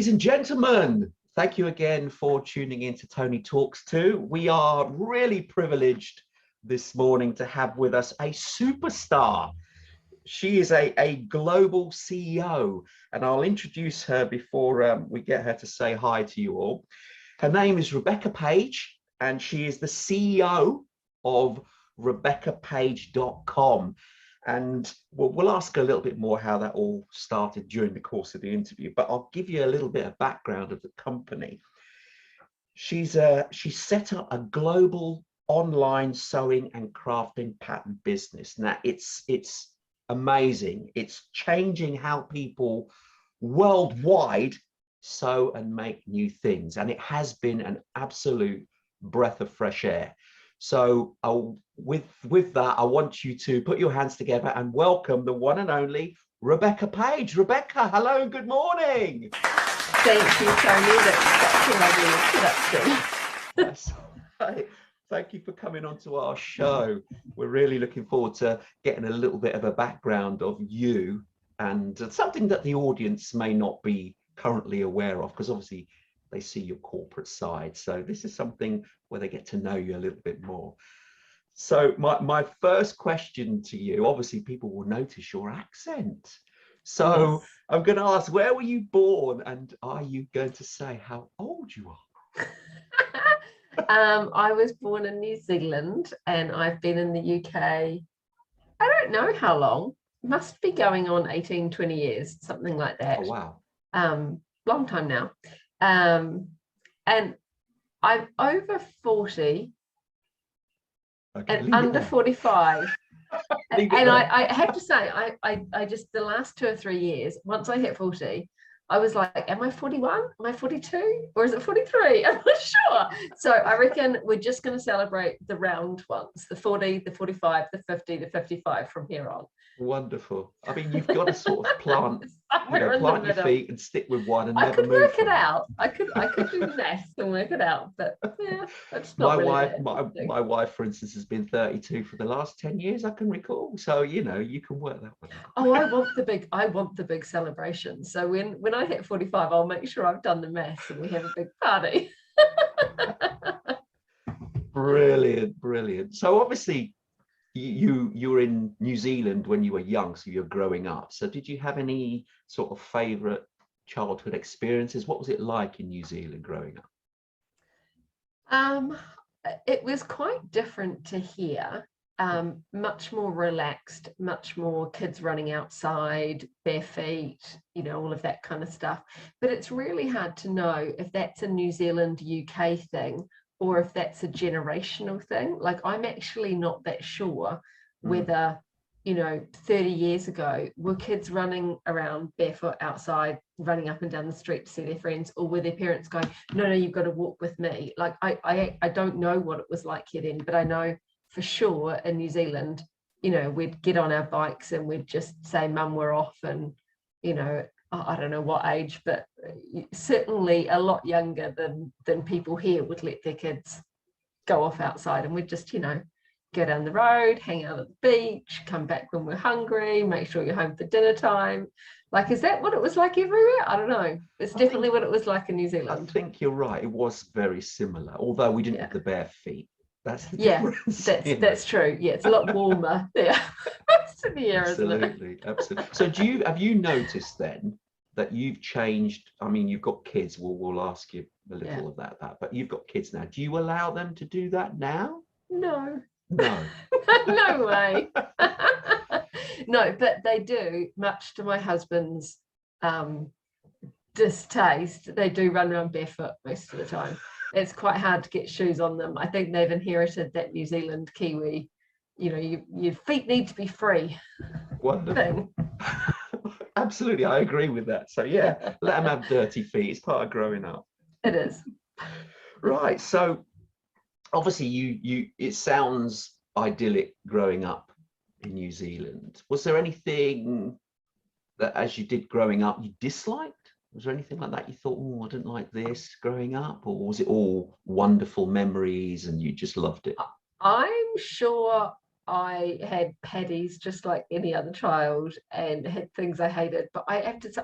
Ladies and gentlemen, thank you again for tuning in to Tony Talks 2. We are really privileged this morning to have with us a superstar. She is a global CEO, and I'll introduce her before we get her to say hi to you all. Her name is Rebecca Page, and she is the CEO of RebeccaPage.com. And we'll ask a little bit more how that all started during the course of the interview, but I'll give you a little bit of background of the company. She's set up a global online sewing and crafting pattern business. Now it's amazing. It's changing how people worldwide sew and make new things, and it has been an absolute breath of fresh air. So with that, I want you to put your hands together and welcome the one and only Rebecca Page. Rebecca, hello and good morning. Thank you, Tony. That's a lovely introduction. That's right. Thank you for coming onto our show. We're really looking forward to getting a little bit of a background of you and something that the audience may not be currently aware of, because obviously they see your corporate side. So this is something where they get to know you a little bit more. So my first question to you, obviously people will notice your accent. So yes. I'm going to ask, where were you born, and are you going to say how old you are? I was born in New Zealand, and I've been in the UK, I don't know how long, must be going on 18, 20 years, something like that. Oh, wow. Long time now. And I'm over 40 and under 45. And I have to say, I just, the last 2 or 3 years, once I hit 40, I was like, am I 41? Am I 42? Or is it 43? I'm not sure. So I reckon we're just going to celebrate the round ones, the 40, the 45, the 50, the 55 from here on. Wonderful. I mean, you've got to sort of plant your feet and stick with one and never move. I could work it out. I could do the math and work it out, but yeah, that's not my wife, for instance, has been 32 for the last 10 years, I can recall. So you know, you can work that one out. Oh, I want the big celebration. So when I hit 45, I'll make sure I've done the math and we have a big party. Brilliant. So obviously you were in New Zealand when you were young, so you're growing up. So did you have any sort of favorite childhood experiences? What was it like in New Zealand growing up? It was quite different to here. Much more relaxed, much more kids running outside, bare feet, you know, all of that kind of stuff. But it's really hard to know if that's a New Zealand, UK thing, or if that's a generational thing. Like, I'm actually not that sure whether, you know, 30 years ago, were kids running around barefoot outside, running up and down the street to see their friends, or were their parents going, no, you've got to walk with me? Like, I don't know what it was like here then, but I know for sure in New Zealand, you know, we'd get on our bikes and we'd just say, Mum, we're off, and, you know, I don't know what age, but certainly a lot younger than people here would let their kids go off outside, and we'd just, you know, go down the road, hang out at the beach, come back when we're hungry, make sure you're home for dinner time. Like, is that what it was like everywhere? I don't know. It's definitely what it was like in New Zealand. I think you're right. It was very similar, although we didn't have the bare feet. That's the difference. That's true. Yeah, it's a lot warmer there. Most of the year, absolutely. So have you noticed then that you've changed? I mean, you've got kids. We'll ask you a little of that, but you've got kids now. Do you allow them to do that now? No. No way. No, but they do, much to my husband's distaste. They do run around barefoot most of the time. It's quite hard to get shoes on them. I think they've inherited that New Zealand Kiwi, you know, your feet need to be free. Wonderful. Absolutely, I agree with that. So yeah, let them have dirty feet. It's part of growing up. It is. Right. So obviously you it sounds idyllic growing up in New Zealand. Was there anything that, as you did growing up, you disliked? Was there anything like that you thought, oh, I didn't like this growing up? Or was it all wonderful memories and you just loved it? I'm sure I had paddies just like any other child and had things I hated, but I have to say,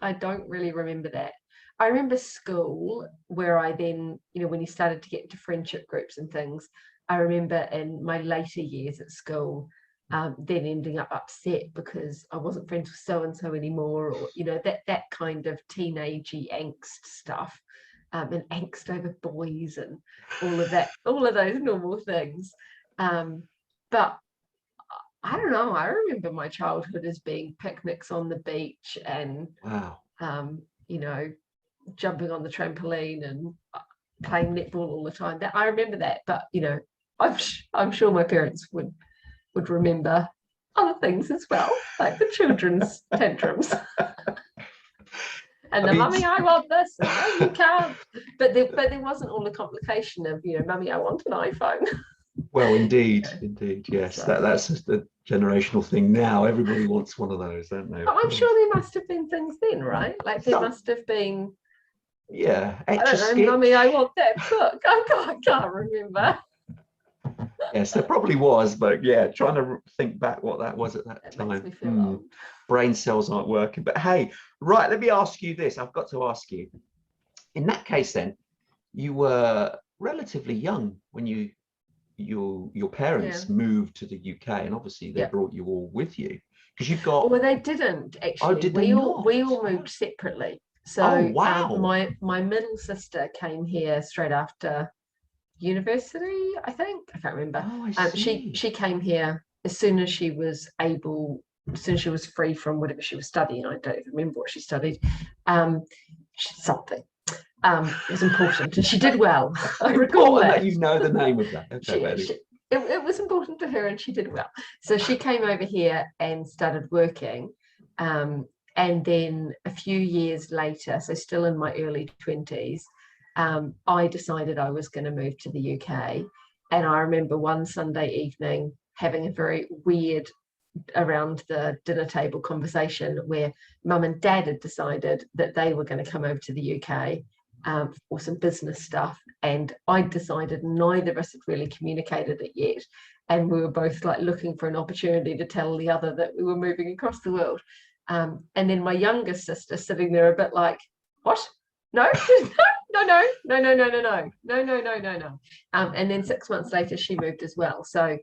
I don't really remember that. I remember school, where I then, when you started to get into friendship groups and things, I remember in my later years at school, then ending up upset because I wasn't friends with so and so anymore, or that kind of teenagey angst stuff, and angst over boys and all of that, all of those normal things. But I don't know. I remember my childhood as being picnics on the beach and Wow. Jumping on the trampoline and playing netball all the time. That I remember that, but I'm sure my parents would remember other things as well, like the children's tantrums. And mummy, I want this, and no, you can't. But there wasn't all the complication of, mummy, I want an iPhone. Well, indeed, yes. So, That's just a generational thing now. Everybody wants one of those, don't they? But I'm sure there must have been things then, right? Like there must have been. Yeah, I don't know, mummy, I want that book. I can't remember. Yes, there probably was, but yeah, trying to think back what that was at that time. Makes me feel old. Brain cells aren't working. But hey, right, let me ask you this. I've got to ask you. In that case, then, you were relatively young when your parents moved to the UK, and obviously they brought you all with you because you've got. Well, they didn't actually. Oh, did they not? We all moved separately. So, wow. My middle sister came here straight after university, I think. I can't remember. Oh, I see. She came here as soon as she was able, as soon as she was free from whatever she was studying. I don't even remember what she studied. Something. It was important, and she did well. I recall that. You know the name of that. Okay, it was important to her, and she did well. So she came over here and started working. And then a few years later, so still in my early 20s, I decided I was going to move to the UK. And I remember one Sunday evening having a very weird around the dinner table conversation where mum and dad had decided that they were going to come over to the UK for some business stuff. And I decided neither of us had really communicated it yet. And we were both like looking for an opportunity to tell the other that we were moving across the world. And then my youngest sister sitting there a bit like, what? No, no. And then 6 months later, she moved as well. So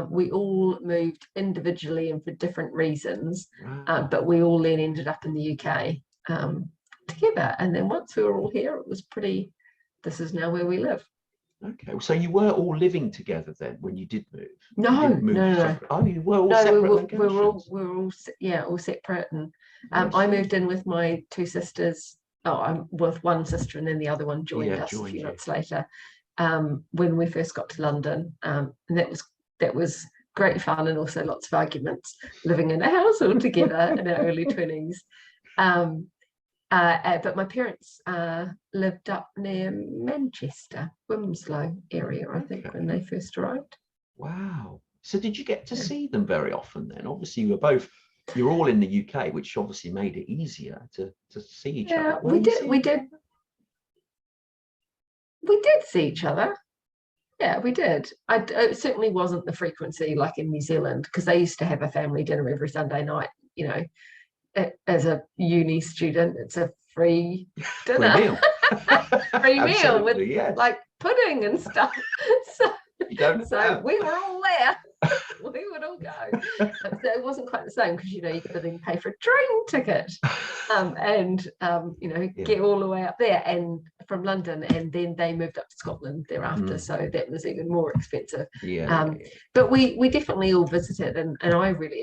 we all moved individually and for different reasons, but we all then ended up in the UK together. And then once we were all here, it was pretty, this is now where we live. Okay, so you were all living together then when you did move? No. Oh, you were all separate? We were all separate. And I moved in with my two sisters. I'm with one sister, and then the other one joined us a few months later when we first got to London. And that was great fun, and also lots of arguments living in a house all together in our early 20s. But my parents lived up near Manchester, Wilmslow area, I think, when they first arrived. Wow. So did you get to see them very often then? Obviously, you're all in the UK, which obviously made it easier to see each other. We did see each other. Yeah, we did. It certainly wasn't the frequency like in New Zealand, because they used to have a family dinner every Sunday night, as a uni student. It's a free dinner. Free meal. Free meal with like pudding and stuff. So we were all there. We would all go. So it wasn't quite the same, because you could then pay for a train ticket get all the way up there and from London, and then they moved up to Scotland thereafter. So that was even more expensive. But we definitely all visited, and I really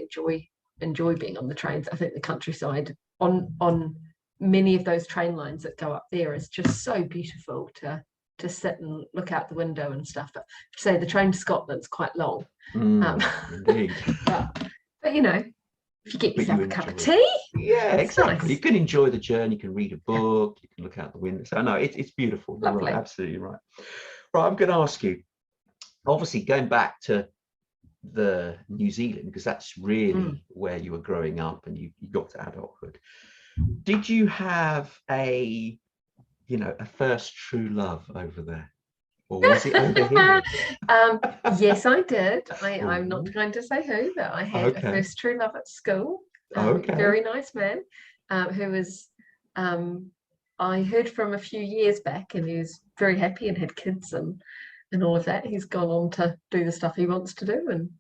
enjoy being on the trains. I think the countryside on many of those train lines that go up there is just so beautiful to sit and look out the window and stuff. But say the train to Scotland's quite long. Indeed. But if you get yourself a cup of tea, exactly. Nice. You can enjoy the journey. You can read a book. You can look out the window. So no, it's beautiful. You're right, absolutely right. Right, I'm going to ask you. Obviously, going back to the New Zealand, because that's really where you were growing up and you got to adulthood. Did you have a first true love over there, or was it over here? Yes, I did. I'm not going to say who, but I had a first true love at school. Very nice man, who was I heard from a few years back, and he was very happy and had kids and all of that. He's gone on to do the stuff he wants to do, and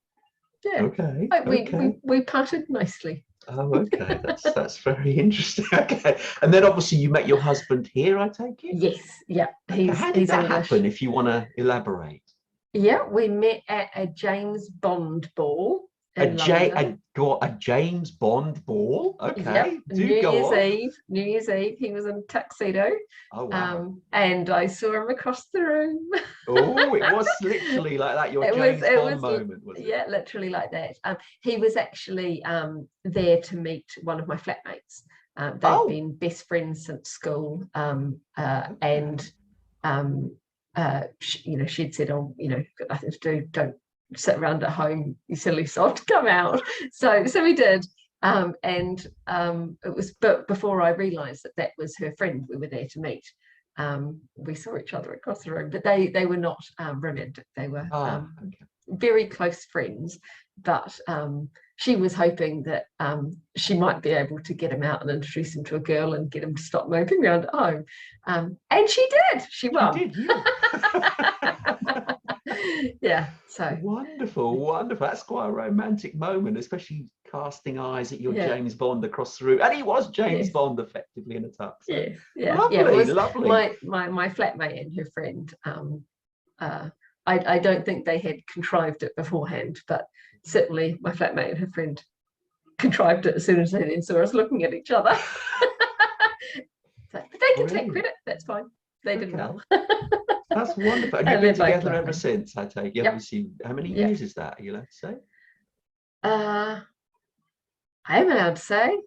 yeah, Okay. like Okay. we parted nicely. Oh, okay. That's very interesting. Okay. And then obviously you met your husband here, I take it? Yes, yeah, Okay. How did he's that English. happen, if you want to elaborate? Yeah, we met at a James Bond ball in London. A James Bond ball? Yep, Okay. New Do go Year's on. Eve. New Year's Eve, he was in a tuxedo, Oh, wow. and I saw him across the room. Oh, it was literally like that, your It James was, it Bond was, moment, was it? yeah, literally like that. He was actually there to meet one of my flatmates. They've Oh, been best friends since school, and she'd said, "Oh, got nothing to do. Don't sit around at home, you silly sod. Come out." So we did. It was, but before I realised that was her friend we were there to meet, we saw each other across the room. But they were not romantic. They were okay. very close friends. But she was hoping that she might be able to get him out and introduce him to a girl and get him to stop moping around at home. And she did. She won. She did, yeah. Yeah, so Wonderful, wonderful. That's quite a romantic moment, especially casting eyes at your yeah. James Bond across the room. And he was James Yes. Bond effectively in a tux. So. Yeah, yeah, Lovely, yeah. It was lovely. my flatmate and her friend. I don't think they had contrived it beforehand, but certainly my flatmate and her friend contrived it as soon as they then saw us looking at each other. So, but they can take credit. That's fine. They did well. That's wonderful. And you've been together ever since, I take it. Yep. Obviously, how many years is that? Are you allowed to say? I am allowed to say,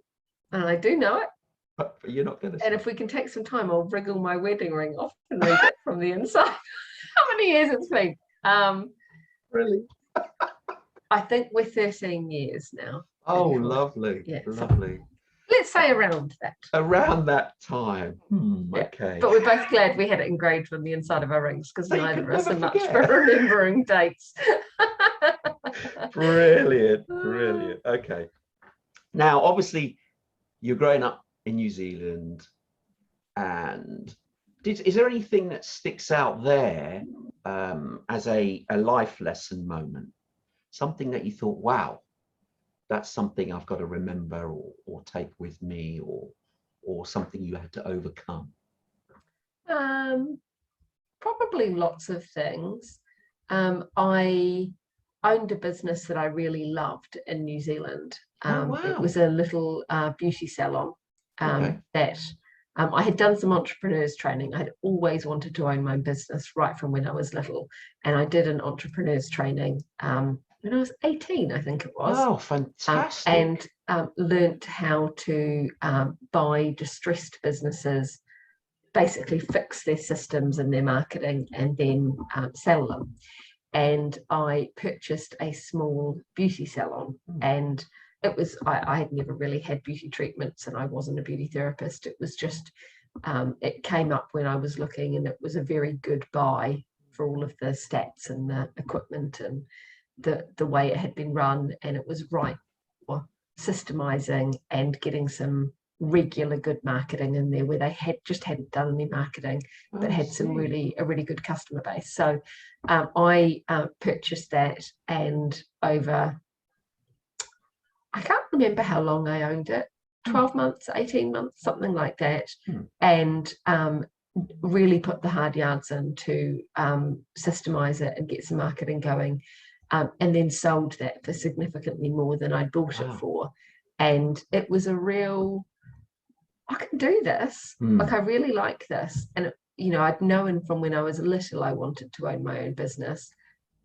and I do know it. But you're not going to say. And if we can take some time, I'll wriggle my wedding ring off and read it from the inside. How many years it's been? Really? I think we're 13 years now. Oh, lovely. Yeah, lovely. So let's say around that. Around that time. Okay. But we're both glad we had it engraved on the inside of our rings, because neither of us are much forget. for remembering dates. Brilliant. Brilliant. Okay. Now, obviously, you're growing up in New Zealand, and is there anything that sticks out there as a life lesson moment? Something that you thought, wow, that's something I've got to remember or take with me, or something you had to overcome? Probably lots of things. I owned a business that I really loved in New Zealand. Wow. It was a little beauty salon that I had done some entrepreneurs training. I had always wanted to own my own business right from when I was little, and I did an entrepreneurs training when I was 18, I think it was. Oh, fantastic. And learnt how to buy distressed businesses, basically fix their systems and their marketing, and then sell them. And I purchased a small beauty salon, and it was, I had never really had beauty treatments, and I wasn't a beauty therapist. It was just, it came up when I was looking, and it was a very good buy for all of the stats and the equipment and the way it had been run. And it was right for systemizing and getting some regular good marketing in there, where they hadn't done any marketing, but had a really good customer base. So I purchased that, and over, I can't remember how long I owned it, 12 months, 18 months, something like that. And really put the hard yards in to systemize it and get some marketing going, and then sold that for significantly more than I'd bought it for. And it was a real, I can do this. Like, I really like this. And I'd known from when I was little I wanted to own my own business,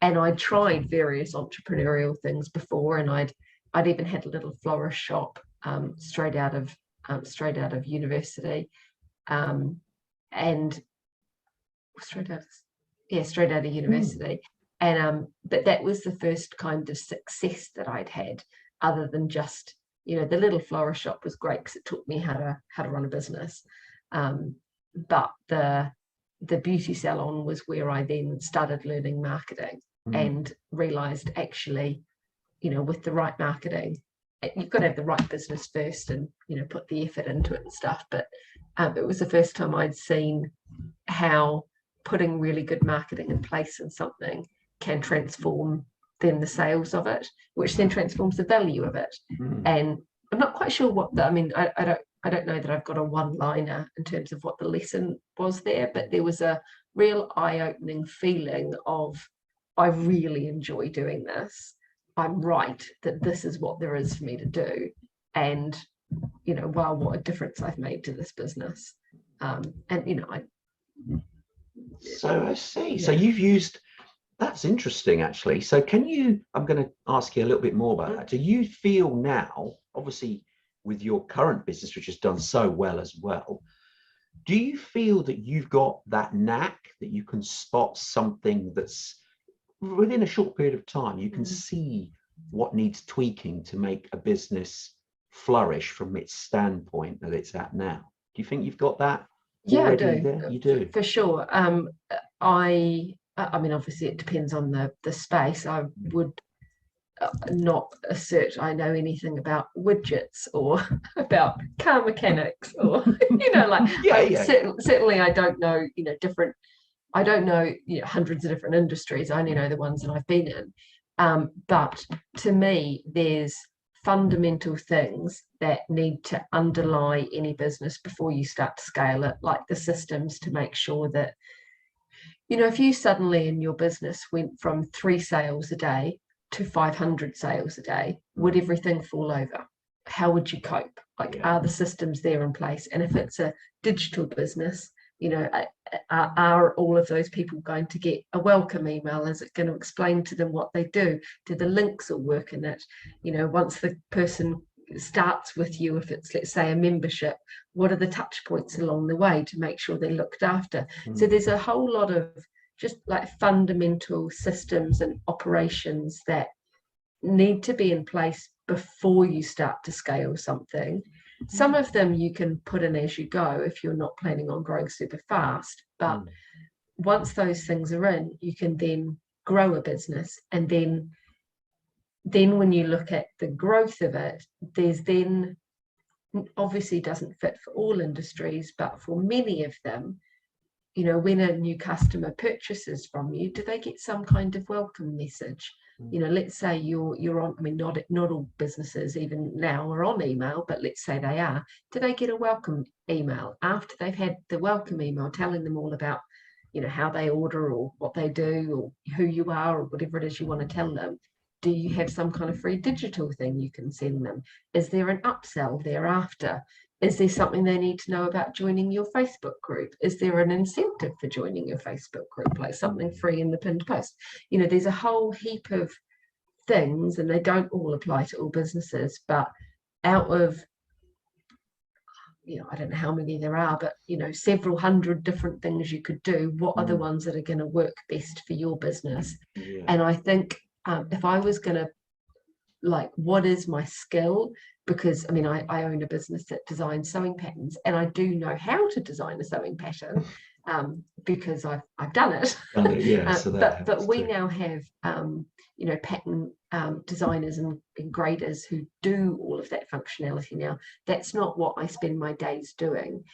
and I tried various entrepreneurial things before, and I'd even had a little florist shop straight out of university, and straight out of university. And but that was the first kind of success that I'd had, other than just, the little florist shop was great because it taught me how to run a business. But the beauty salon was where I then started learning marketing and realized, actually, with the right marketing, you've got to have the right business first, and put the effort into it and stuff. But It was the first time I'd seen how putting really good marketing in place in something can transform then the sales of it, which then transforms the value of it. And I'm not quite sure what I mean, I don't know that I've got a one-liner in terms of what the lesson was there, but there was a real eye-opening feeling of, I really enjoy doing this. I'm right that this is what there is for me to do. And, you know, wow, what a difference I've made to this business. And, you know, So I see. So you've used, that's interesting actually. So can you, I'm going to ask you a little bit more about that. Do you feel now, obviously with your current business, which has done so well as well, do you feel that you've got that knack that you can spot something that's within a short period of time, you can see what needs tweaking to make a business flourish from its standpoint that it's at now? Do you think you've got that? Yeah, I already do. there? You do. For sure. I mean, obviously it depends on the space. I would not assert I know anything about widgets or about car mechanics or, you know, like, certainly I don't know, you know, different, I don't know, you know, hundreds of different industries. I only know the ones that I've been in. But to me, there's fundamental things that need to underlie any business before you start to scale it, like the systems to make sure that, you know, if you suddenly in your business went from 3 sales a day to 500 sales a day, would everything fall over? How would you cope? Like, are the systems there in place? And if it's a digital business, you know, are all of those people going to get a welcome email? Is it going to explain to them what they do? Do the links all work in it? You know, once the person starts with you, if it's, let's say, a membership, what are the touch points along the way to make sure they're looked after? So there's a whole lot of just like fundamental systems and operations that need to be in place before you start to scale something. Some of them you can put in as you go if you're not planning on growing super fast, but once those things are in, you can then grow a business. And then when you look at the growth of it, there's then, obviously doesn't fit for all industries, but for many of them, you know, when a new customer purchases from you, do they get some kind of welcome message? You know, let's say you're on, I mean, not all businesses even now are on email, but let's say they are. Do they get a welcome email after they've had the welcome email telling them all about, you know, how they order or what they do or who you are or whatever it is you want to tell them? Do you have some kind of free digital thing you can send them? Is there an upsell thereafter? Is there something they need to know about joining your Facebook group? Is there an incentive for joining your Facebook group, like something free in the pinned post? You know, there's a whole heap of things, and they don't all apply to all businesses, but out of, you know, I don't know how many there are, but, you know, several hundred different things you could do. What are the ones that are going to work best for your business? And I think if I was going to, like, what is my skill? Because I mean, I own a business that designs sewing patterns, and I do know how to design a sewing pattern because I've done it. But we now have you know, pattern designers and graders who do all of that functionality now. That's not what I spend my days doing.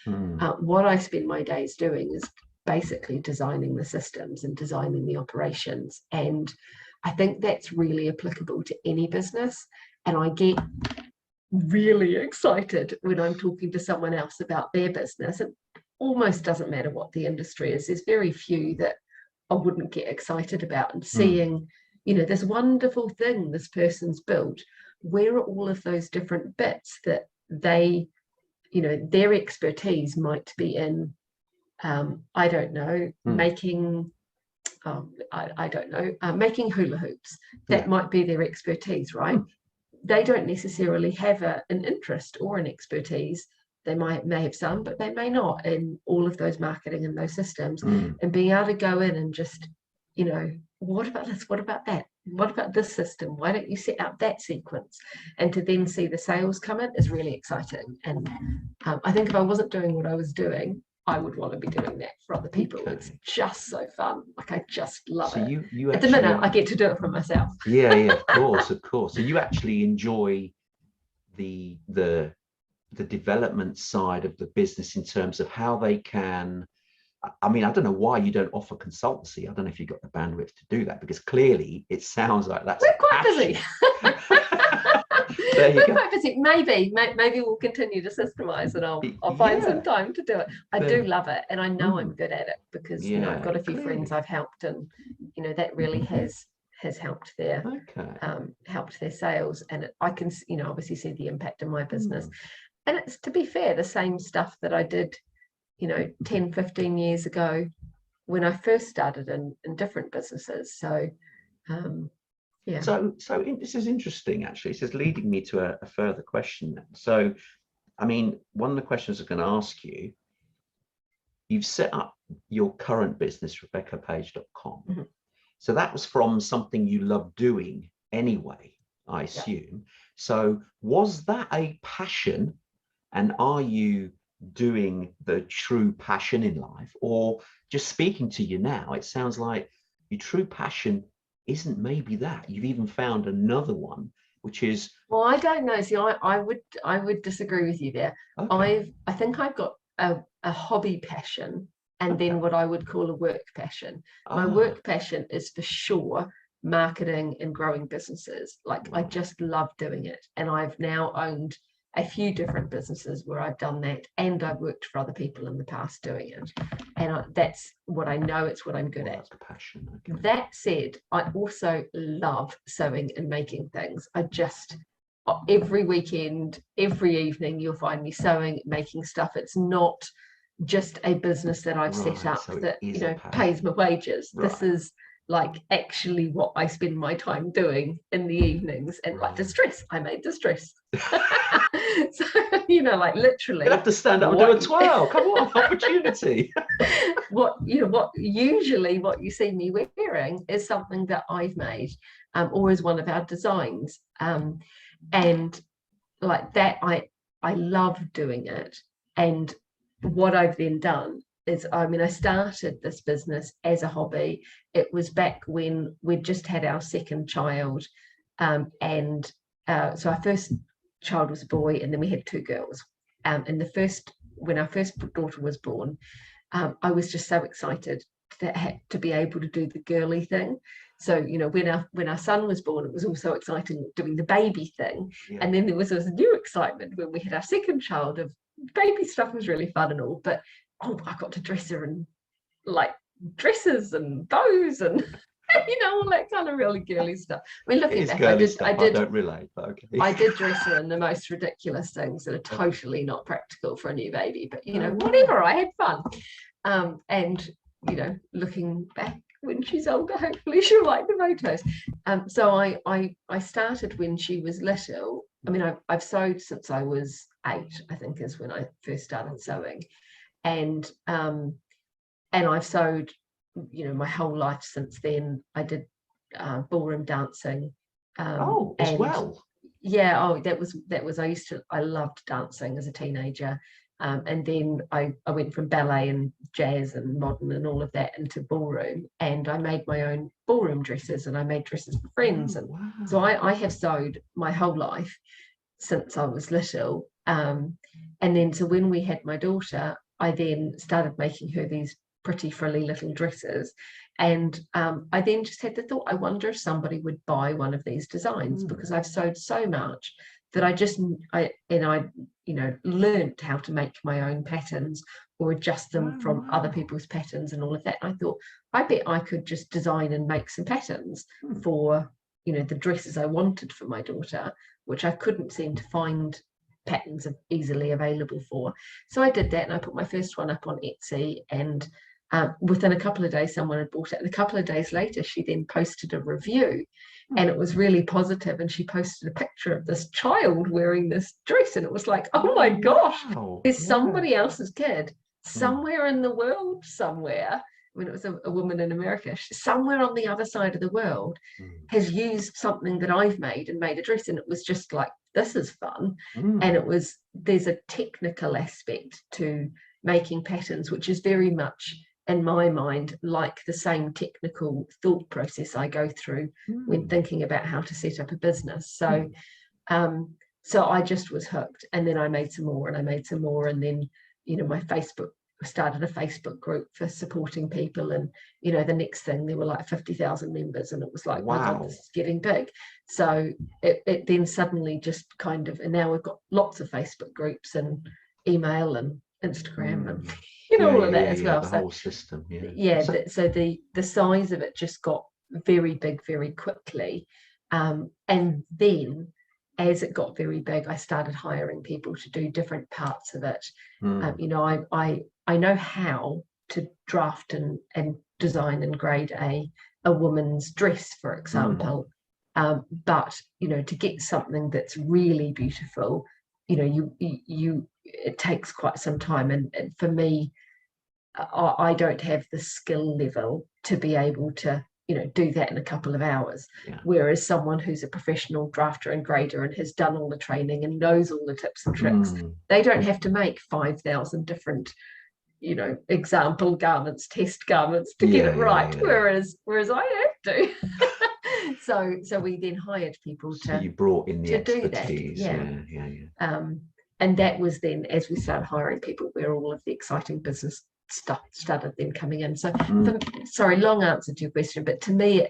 What I spend my days doing is basically designing the systems and designing the operations. And I think that's really applicable to any business. And I get really excited when I'm talking to someone else about their business. It almost doesn't matter what the industry is. There's very few that I wouldn't get excited about. And seeing, you know, this wonderful thing this person's built, where are all of those different bits that they, you know, their expertise might be in, I don't know, making, I don't know, making hula hoops. That might be their expertise, right? They don't necessarily have an interest or an expertise. They may have some, but they may not in all of those marketing and those systems. And being able to go in and just, you know, what about this? What about that? What about this system? Why don't you set up that sequence? And to then see the sales come in is really exciting. And I think if I wasn't doing what I was doing, I would want to be doing that for other people. It's just so fun. Like, I just love it. You at the minute, I get to do it for myself. Yeah, of course. So you actually enjoy the the development side of the business in terms of how they can, I mean, I don't know why you don't offer consultancy. I don't know if you've got the bandwidth to do that, because clearly it sounds like that's we're quite busy. There you we're go. quite busy. Maybe we'll continue to systemize, and I'll find some time to do it. I do love it, and I know I'm good at it, because you know, I've got a few friends I've helped, and you know, that really has helped their helped their sales, and I can, you know, obviously see the impact in my business. And it's, to be fair, the same stuff that I did, you know, 10, 15 years ago when I first started in different businesses. So yeah. So this is interesting, actually. This is leading me to a further question. So, I mean, one of the questions I'm going to ask you, you've set up your current business, RebeccaPage.com. Mm-hmm. So that was from something you love doing anyway, I assume. Yeah. So was that a passion, and are you doing the true passion in life? Or just speaking to you now, it sounds like your true passion isn't maybe that. You've even found another one, which is... Well, I don't know. See, I would disagree with you there. Okay. I think I've got a hobby passion, and then what I would call a work passion. My work passion is for sure marketing and growing businesses. Like, I just love doing it. And I've now owned a few different businesses where I've done that, and I've worked for other people in the past doing it. And that's what I know, it's what I'm good at. That's a passion. Okay. That said, I also love sewing and making things. I just, every weekend, every evening, you'll find me sewing, making stuff. It's not just a business that I've set up that, you know, pays my wages. This is like actually what I spend my time doing in the evenings. And like this dress, I made this dress. So, you know, like literally. You have to stand up and do a twirl. Come on, opportunity. What usually what you see me wearing is something that I've made, or is one of our designs. And like that, I love doing it. And what I've then done is, I mean, I started this business as a hobby. It was back when we'd just had our second child. So our first child was a boy, and then we had two girls. And when our first daughter was born, I was just so excited to be able to do the girly thing. So, you know, when our son was born, it was also exciting doing the baby thing. Yeah. And then there was this new excitement when we had our second child of baby stuff. Was really fun and all, but I got to dress her in like dresses and bows and you know, all that kind of really girly stuff. I mean, looking back, I don't relate, but okay. I did dress her in the most ridiculous things that are totally not practical for a new baby, but you know, whatever, I had fun. And you know, looking back when she's older, hopefully she'll like the photos. So I started when she was little. I mean, I've sewed since I was 8, I think, is when I first started sewing, and I've sewed, you know, my whole life since then. I did ballroom dancing. As well. Yeah. I loved dancing as a teenager. And then I went from ballet and jazz and modern and all of that into ballroom, and I made my own ballroom dresses, and I made dresses for friends. And so I have sewed my whole life since I was little. And then so when we had my daughter, I then started making her these pretty frilly little dresses. And I then just had the thought, I wonder if somebody would buy one of these designs, because I've sewed so much that I you know, learned how to make my own patterns or adjust them from other people's patterns and all of that. And I thought, I bet I could just design and make some patterns for, you know, the dresses I wanted for my daughter, which I couldn't seem to find patterns easily available for. So I did that, and I put my first one up on Etsy, and within a couple of days someone had bought it, and a couple of days later she then posted a review, and it was really positive, and she posted a picture of this child wearing this dress, and it was like, oh my gosh, there's somebody else's kid somewhere in the world somewhere. When it was a woman in America, somewhere on the other side of the world has used something that I've made and made a dress, and it was just like, this is fun. And there's a technical aspect to making patterns, which is very much, in my mind, like the same technical thought process I go through when thinking about how to set up a business. So so I just was hooked, and then I made some more, and I made some more, and then my Facebook, started a Facebook group for supporting people, and the next thing there were like 50,000 members, and it was like, my God, Wow. this is getting big. So it then suddenly just kind of, and now we've got lots of Facebook groups and email and Instagram and all of that as well. The So whole system. So, so the size of it just got very big very quickly, and then as it got very big, I started hiring people to do different parts of it. I know how to draft and design and grade a woman's dress, for example. But to get something that's really beautiful, it takes quite some time, and for me, I don't have the skill level to be able to do that in a couple of hours. Whereas someone who's a professional drafter and grader and has done all the training and knows all the tips and tricks, they don't have to make 5,000 different example garments, test garments to get it right. Whereas I have to. so we then hired people so you brought in the expertise. And that was then, as we started hiring people, where all of the exciting business stuff started then coming in. So sorry, long answer to your question, but to me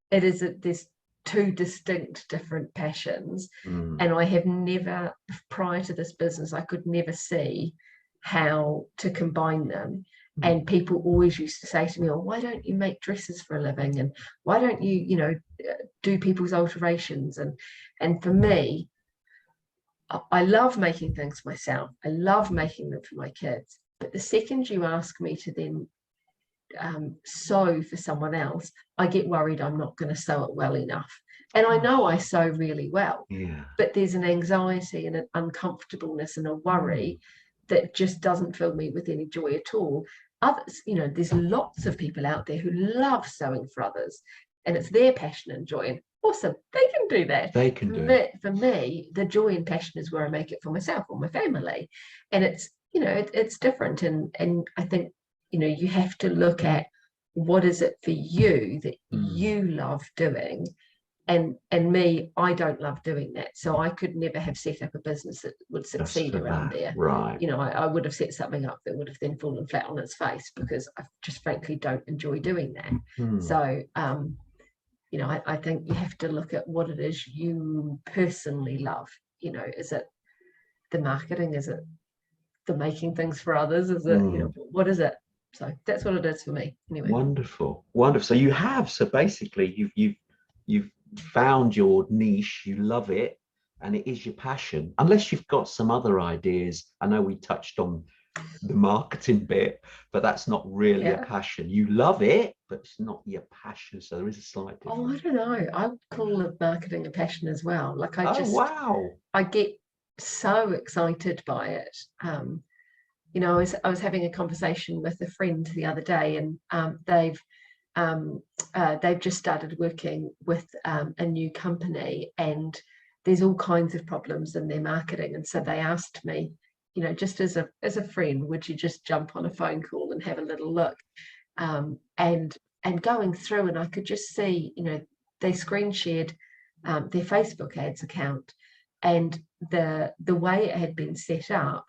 there's two distinct different passions, and I have never, prior to this business, I could never see how to combine them. And people always used to say to me, oh, why don't you make dresses for a living, and why don't you do people's alterations? And for me, I love making things for myself. I love making them for my kids. But the second you ask me to then sew for someone else, I get worried I'm not going to sew it well enough. And I know I sew really well, but there's an anxiety and an uncomfortableness and a worry that just doesn't fill me with any joy at all. Others, there's lots of people out there who love sewing for others, and it's their passion and joy. And awesome, they can do that. They can do it. For me, the joy and passion is where I make it for myself or my family, and it's it's different. And I think you have to look at what is it for you that you love doing. And me, I don't love doing that. So I could never have set up a business that would succeed around there. Right. I would have set something up that would have then fallen flat on its face, because I just frankly don't enjoy doing that. So, I think you have to look at what it is you personally love. Is it the marketing? Is it the making things for others? Is it, what is it? So that's what it is for me. Anyway. Wonderful. So you have, so basically you've found your niche, you love it, and it is your passion, unless you've got some other ideas. I know we touched on the marketing bit, but that's not really a passion. You love it, but it's not your passion, so there is a slight difference. I don't know, I would call the marketing a passion as well. Like I get so excited by it. I was having a conversation with a friend the other day, and they've just started working with a new company, and there's all kinds of problems in their marketing. And so they asked me, just as a friend, would you just jump on a phone call and have a little look? And going through, and I could just see, they screen shared their Facebook ads account, and the way it had been set up,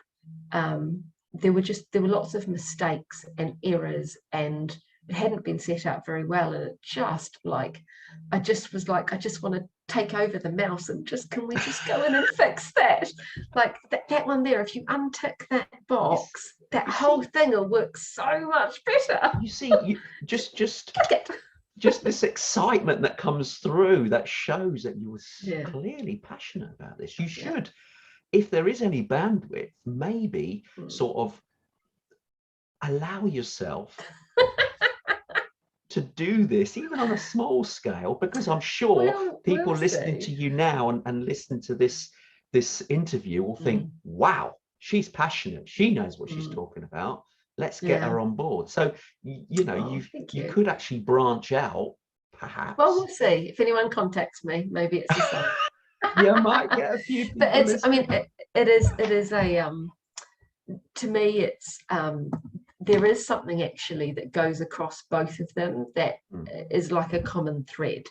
there were lots of mistakes and errors, and it hadn't been set up very well. And it just I just want to take over the mouse and can we just go in and fix that? Like that one there, if you untick that box, that whole thing will work so much better. You see, you just this excitement that comes through, that shows that you were clearly passionate about this. You should, if there is any bandwidth, maybe sort of allow yourself to do this, even on a small scale, because I'm sure people listening to you now and listening to this interview will think, wow, she's passionate, she knows what she's talking about, let's get her on board. So you could actually branch out, perhaps. Well, we'll see. If anyone contacts me, maybe it's a sign. You might get a few people. But it is a to me, it's there is something actually that goes across both of them that is like a common thread.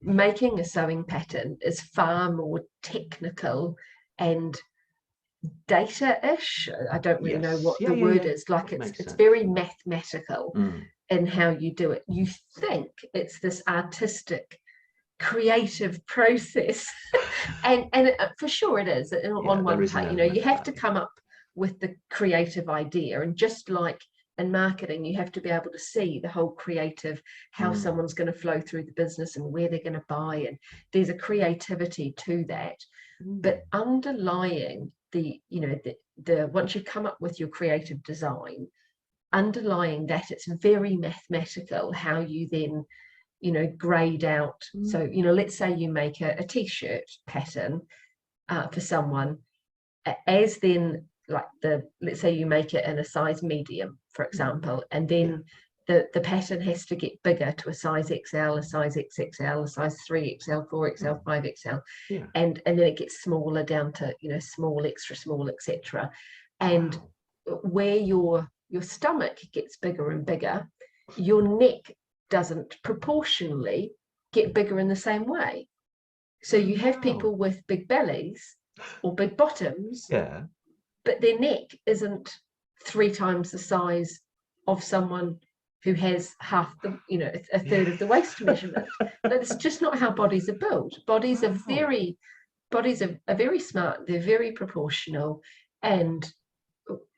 making a sewing pattern is far more technical and data-ish. I don't really know what the word is. Like it's very mathematical in how you do it. You think it's this artistic, creative process, and for sure it is. On one part, you have to come up with the creative idea, and just like in marketing, you have to be able to see the whole creative, how someone's going to flow through the business and where they're going to buy, and there's a creativity to that. But underlying the once you come up with your creative design, underlying that, it's very mathematical how you then grade out. So let's say you make a t-shirt pattern for someone, as then like let's say you make it in a size medium, for example, and then the pattern has to get bigger to a size XL, a size XXL, a size 3XL, 4XL, 5XL, and then it gets smaller down to small, extra small, etc. And where your stomach gets bigger and bigger, your neck doesn't proportionally get bigger in the same way. So you have people with big bellies or big bottoms, but their neck isn't 3 times the size of someone who has half the, a third of the waist measurement. That's just not how bodies are built. Bodies are very smart. They're very proportional, and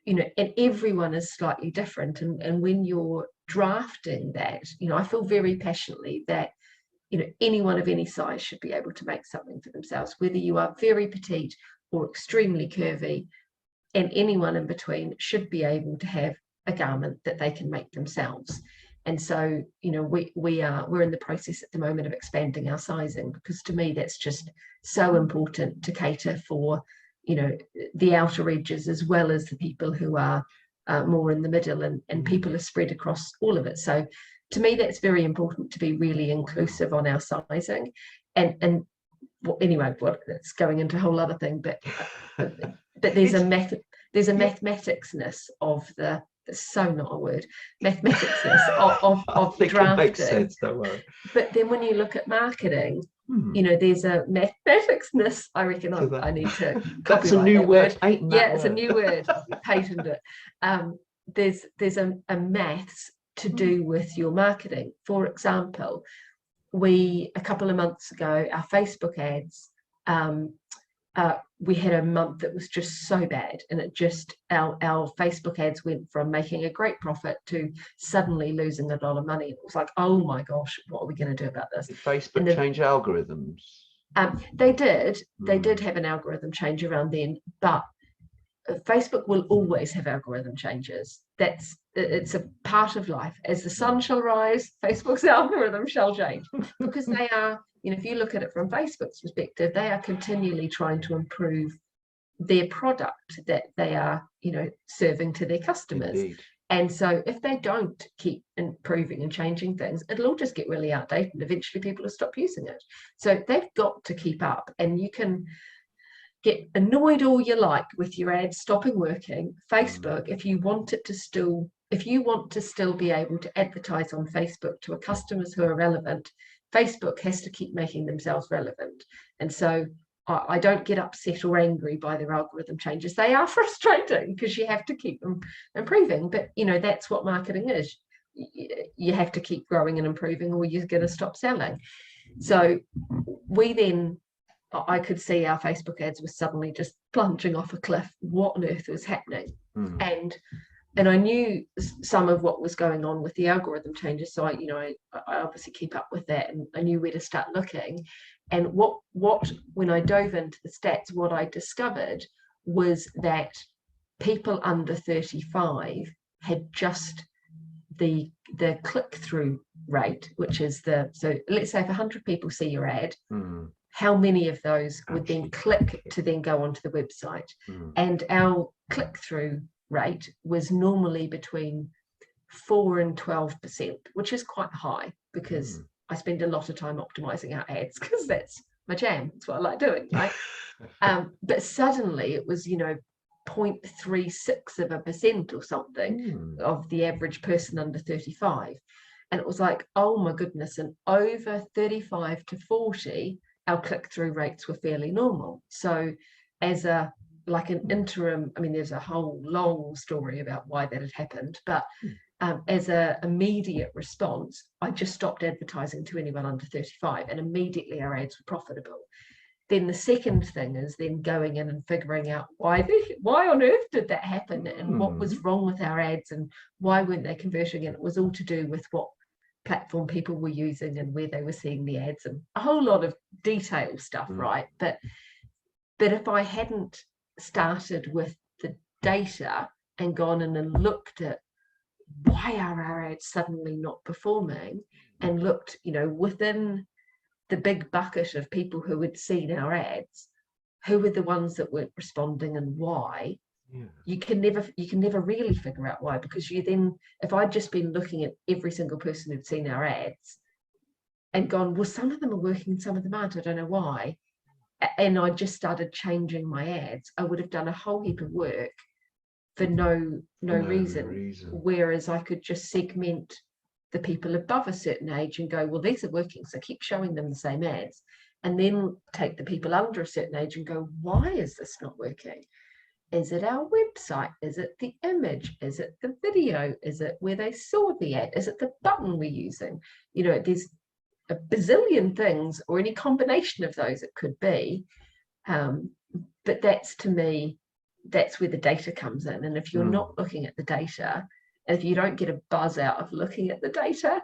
and everyone is slightly different. And when you're drafting that, I feel very passionately that anyone of any size should be able to make something for themselves, whether you are very petite or extremely curvy, and anyone in between should be able to have a garment that they can make themselves. And so we're in the process at the moment of expanding our sizing, because to me that's just so important to cater for the outer edges as well as the people who are more in the middle, and people are spread across all of it. So to me that's very important, to be really inclusive on our sizing. And anyway, that's going into a whole other thing, but there's a mathematicsness of that's so not a word, mathematicsness of drafting. It makes sense, don't worry. But then when you look at marketing, there's a mathematicsness. I reckon I need to that's a new word. It's a new word. Patent it. There's a maths to do with your marketing. For example, a couple of months ago, our Facebook ads, we had a month that was just so bad, and our Facebook ads went from making a great profit to suddenly losing a lot of money. It was like, oh my gosh, what are we going to do about this? Did Facebook change algorithms? They did have an algorithm change around then, but Facebook will always have algorithm changes. It's a part of life. As the sun shall rise, Facebook's algorithm shall change, because they are, if you look at it from Facebook's perspective, they are continually trying to improve their product that they are, serving to their customers. Indeed. And so if they don't keep improving and changing things, it'll all just get really outdated, and eventually people will stop using it. So they've got to keep up, and you can get annoyed all you like with your ads stopping working. Facebook, if you want to still be able to advertise on Facebook to customers who are relevant, Facebook has to keep making themselves relevant. And so I don't get upset or angry by their algorithm changes. They are frustrating because you have to keep them improving. But, that's what marketing is. You have to keep growing and improving, or you're going to stop selling. So I could see our Facebook ads were suddenly just plunging off a cliff. What on earth was happening? And I knew some of what was going on with the algorithm changes. So I obviously keep up with that, and I knew where to start looking. And what when I dove into the stats, what I discovered was that people under 35 had just the click-through rate, which is so let's say if 100 people see your ad, how many of those would then click to then go onto the website? And our click-through rate was normally between 4 and 12%, which is quite high, because I spend a lot of time optimizing our ads, because that's my jam. That's what I like doing, right? But suddenly it was 0.36% or something of the average person under 35. And it was like, oh my goodness, and over 35 to 40, our click-through rates were fairly normal. So as a like an interim, I mean, there's a whole long story about why that had happened, but as an immediate response, I just stopped advertising to anyone under 35, and immediately our ads were profitable. Then the second thing is then going in and figuring out why on earth did that happen, and what was wrong with our ads, and why weren't they converting. And it was all to do with what platform people were using and where they were seeing the ads, and a whole lot of detailed stuff, right? But if I hadn't started with the data and gone in and looked at why are our ads suddenly not performing, and looked, you know, within the big bucket of people who had seen our ads, who were the ones that weren't responding and why, you can never really figure out why, because you then, if I'd just been looking at every single person who'd seen our ads and gone, well, some of them are working and some of them aren't, I don't know why, and I just started changing my ads, I would have done a whole heap of work for no reason. Whereas I could just segment the people above a certain age and go, well, these are working, so keep showing them the same ads, and then take the people under a certain age and go, why is this not working? Is it our website? Is it the image? Is it the video? Is it where they saw the ad? Is it the button we're using? You know, there's a bazillion things, or any combination of those it could be. But that's, to me, that's where the data comes in. And if you're not looking at the data, if you don't get a buzz out of looking at the data,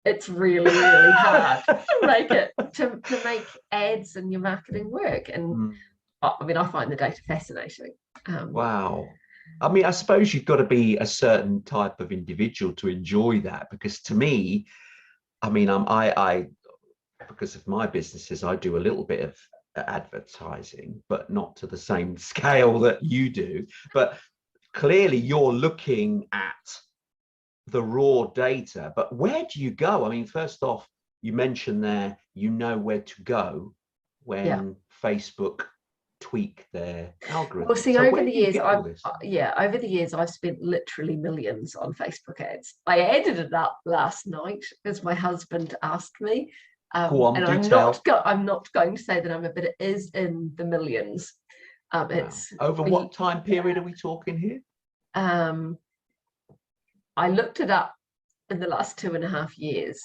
it's really, really hard to make ads and your marketing work. And I mean, I find the data fascinating. Wow. I mean, I suppose you've got to be a certain type of individual to enjoy that, because to me, I mean, I because of my businesses, I do a little bit of advertising, but not to the same scale that you do. But clearly you're looking at the raw data, but where do you go? I mean, first off, you mentioned there, you know where to go when Facebook tweak their algorithm. Well, see, so over the years, I've spent literally millions on Facebook ads. I added it up last night as my husband asked me. Go on, and I'm not going to say the number, but it is in the millions. It's over what time period are we talking here? I looked it up in the last 2.5 years,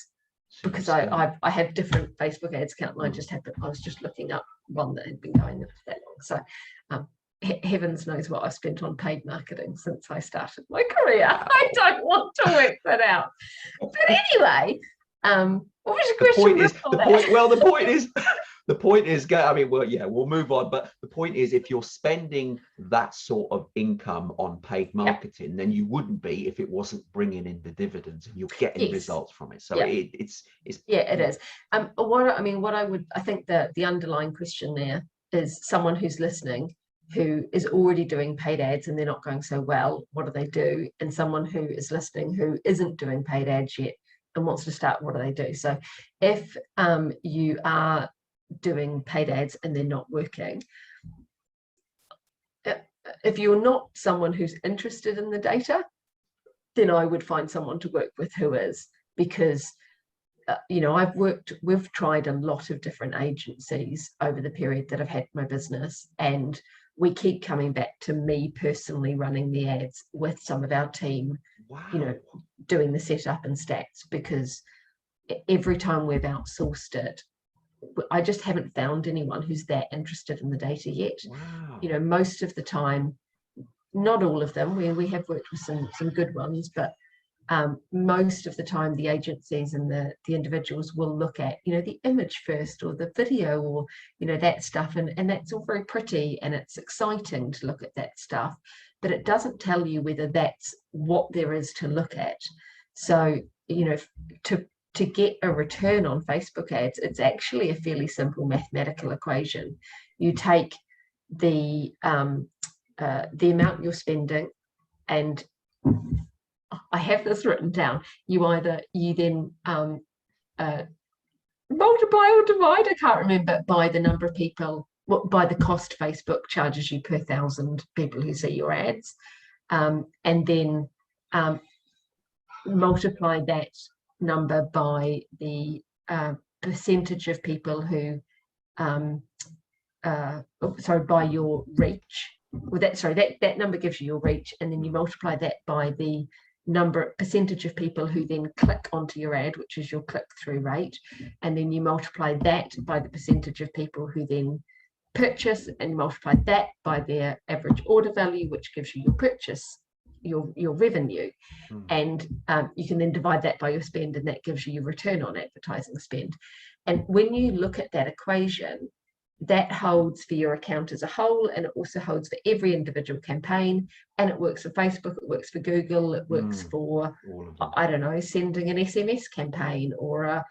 because I have different Facebook ads account, and I was just looking up one that had been going for that long. So heavens knows what I've spent on paid marketing since I started my career. Wow. I don't want to work that out. But anyway, what was your question? The point is, I mean, well, yeah, we'll move on. But the point is, if you're spending that sort of income on paid marketing, then you wouldn't be if it wasn't bringing in the dividends and you're getting results from it. So it's it is. I think that the underlying question there is someone who's listening, who is already doing paid ads and they're not going so well. What do they do? And someone who is listening who isn't doing paid ads yet and wants to start, what do they do? So if you are doing paid ads and they're not working, if you're not someone who's interested in the data, then I would find someone to work with who is, because we've tried a lot of different agencies over the period that I've had my business, and we keep coming back to me personally running the ads with some of our team. Wow. Doing the setup and stats, because every time we've outsourced it, I just haven't found anyone who's that interested in the data yet. Wow. Most of the time, not all of them, we have worked with some good ones, but most of the time the agencies and the individuals will look at, the image first, or the video, or, that stuff. And that's all very pretty and it's exciting to look at that stuff, but it doesn't tell you whether that's what there is to look at. So, to get a return on Facebook ads, it's actually a fairly simple mathematical equation. You take the amount you're spending, and I have this written down. You then multiply or divide, I can't remember, by the number of people, by the cost Facebook charges you per 1,000 people who see your ads, and then multiply that number by the percentage of people who by your reach. Well, that number gives you your reach, and then you multiply that by the percentage of people who then click onto your ad, which is your click-through rate, and then you multiply that by the percentage of people who then purchase, and you multiply that by their average order value, which gives you your purchase, your revenue. And you can then divide that by your spend, and that gives you your return on advertising spend. And when you look at that equation, that holds for your account as a whole, and it also holds for every individual campaign, and it works for Facebook, it works for Google, it works for, I don't know, sending an SMS campaign or a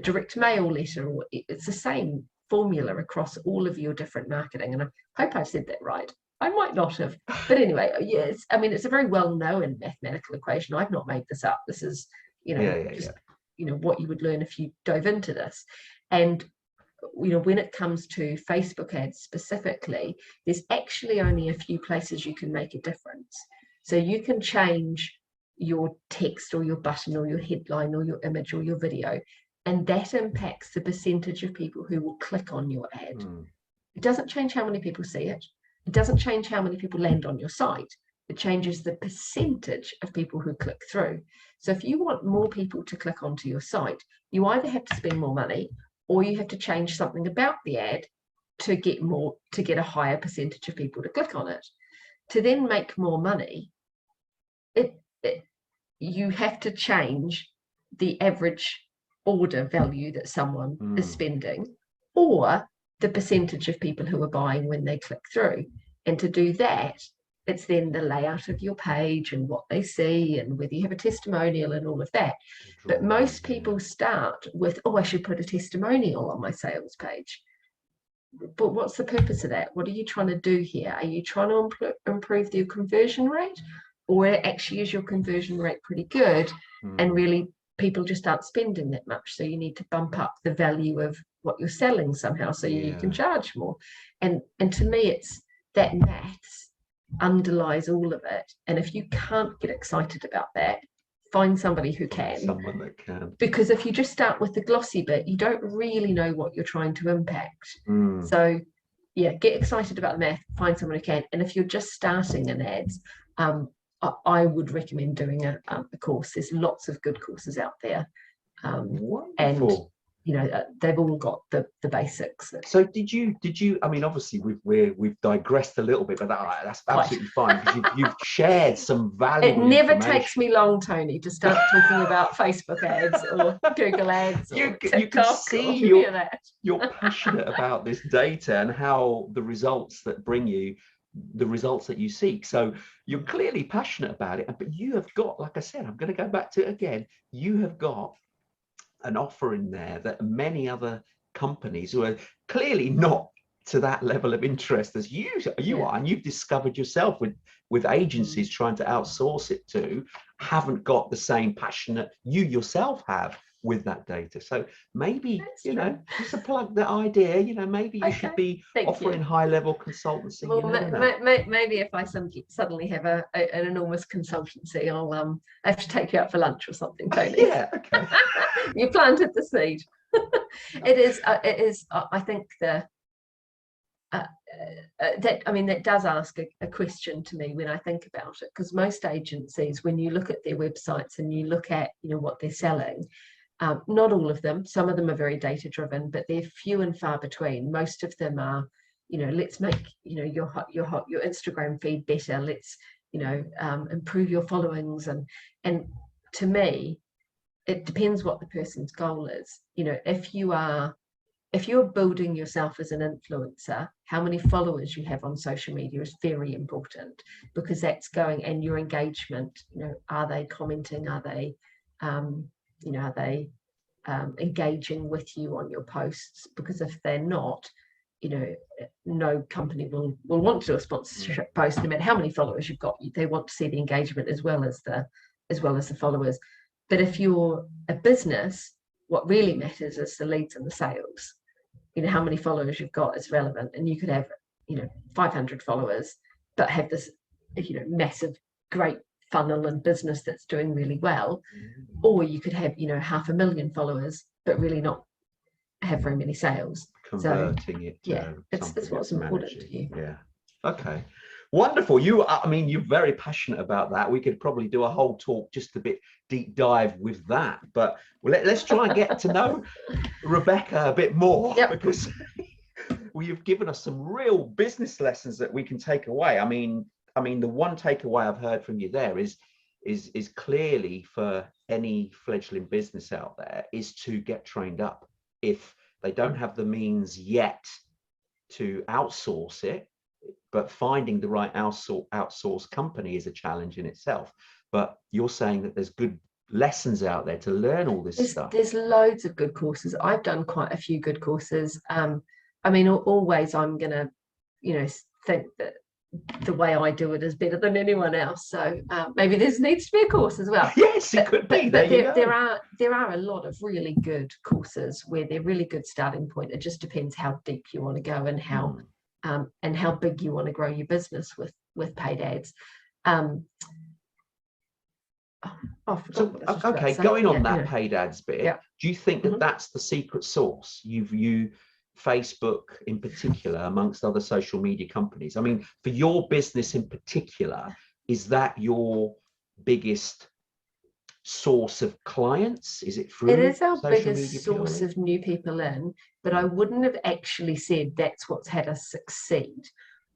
direct mail letter. It's the same formula across all of your different marketing, and I hope I've said that right. I might not have, but anyway, yes, I mean, it's a very well-known mathematical equation. I've not made this up. This is, what you would learn if you dove into this. And when it comes to Facebook ads specifically, there's actually only a few places you can make a difference. So you can change your text or your button or your headline or your image or your video, and that impacts the percentage of people who will click on your ad. It doesn't change how many people see it. It doesn't change how many people land on your site. It changes the percentage of people who click through. So if you want more people to click onto your site, you either have to spend more money, or you have to change something about the ad to get a higher percentage of people to click on it. To then make more money, you have to change the average order value that someone is spending, or the percentage of people who are buying when they click through. And to do that, it's then the layout of your page and what they see and whether you have a testimonial and all of that. But most people start with, I should put a testimonial on my sales page. But what's the purpose of that? What are you trying to do here? Are you trying to improve your conversion rate? Or actually is your conversion rate pretty good and really people just aren't spending that much? So you need to bump up the value of what you're selling somehow so you can charge more. And to me, it's that maths underlies all of it. And if you can't get excited about that, find somebody who can. Someone that can. Because if you just start with the glossy bit, you don't really know what you're trying to impact. So get excited about the math, find someone who can. And if you're just starting in ads, I would recommend doing a course. There's lots of good courses out there. Wonderful. And they've all got the basics. So did you I mean, obviously we've digressed a little bit, but that's absolutely fine, because you've shared some valuable It never takes me long, Tony, to start talking about Facebook ads or Google ads or TikTok. You can see you're passionate about this data and how the results that bring you the results that you seek. So you're clearly passionate about it, but you have got, like I said, I'm going to go back to it again, you have got an offer in there that many other companies who are clearly not to that level of interest as you are, and you've discovered yourself with agencies trying to outsource it to, haven't got the same passion that you yourself have with that data. So maybe just to plug the idea, maybe you should be offering high-level consultancy. Well, maybe if I suddenly have an enormous consultancy, I'll have to take you out for lunch or something, Tony. Yeah, okay. You planted the seed. It is. I think that does ask a question to me when I think about it, because most agencies, when you look at their websites and you look at what they're selling, not all of them, some of them are very data driven, but they're few and far between. Most of them are, let's make your Instagram feed better, let's improve your followings, and to me it depends what the person's goal is. If you're building yourself as an influencer, how many followers you have on social media is very important, because that's going, and your engagement, are they commenting, are they are they engaging with you on your posts? Because if they're not, no company will want to do a sponsorship post, no matter how many followers you've got. They want to see the engagement as well as the followers. But if you're a business, what really matters is the leads and the sales. How many followers you've got is relevant, and you could have 500 followers but have this massive great funnel and business that's doing really well, Mm. or you could have 500,000 followers but really not have very many sales. Converting it to yeah, it's something what's that's important managing. to you. Yeah. Okay. Wonderful. I mean, you're very passionate about that. We could probably do a whole talk just a bit deep dive with that. But let's try and get to know Rebecca a bit more, because you've given us some real business lessons that we can take away. I mean, the one takeaway I've heard from you there is clearly, for any fledgling business out there, is to get trained up. If they don't have the means yet to outsource it, but finding the right outsource company is a challenge in itself. But you're saying that there's good lessons out there to learn all this stuff. There's loads of good courses. I've done quite a few good courses. I mean, always I'm gonna, think that the way I do it is better than anyone else. So maybe there needs to be a course as well. Yes, it could be. But there are a lot of really good courses where they're really good starting point. It just depends how deep you want to go and how big you want to grow your business with paid ads. Okay, going on that paid ads bit, do you think that that's the secret sauce? You Facebook in particular, amongst other social media companies. I mean, for your business in particular, is that your biggest source of clients? Is it through? It is our biggest source of new people in, but I wouldn't have actually said that's what's had us succeed.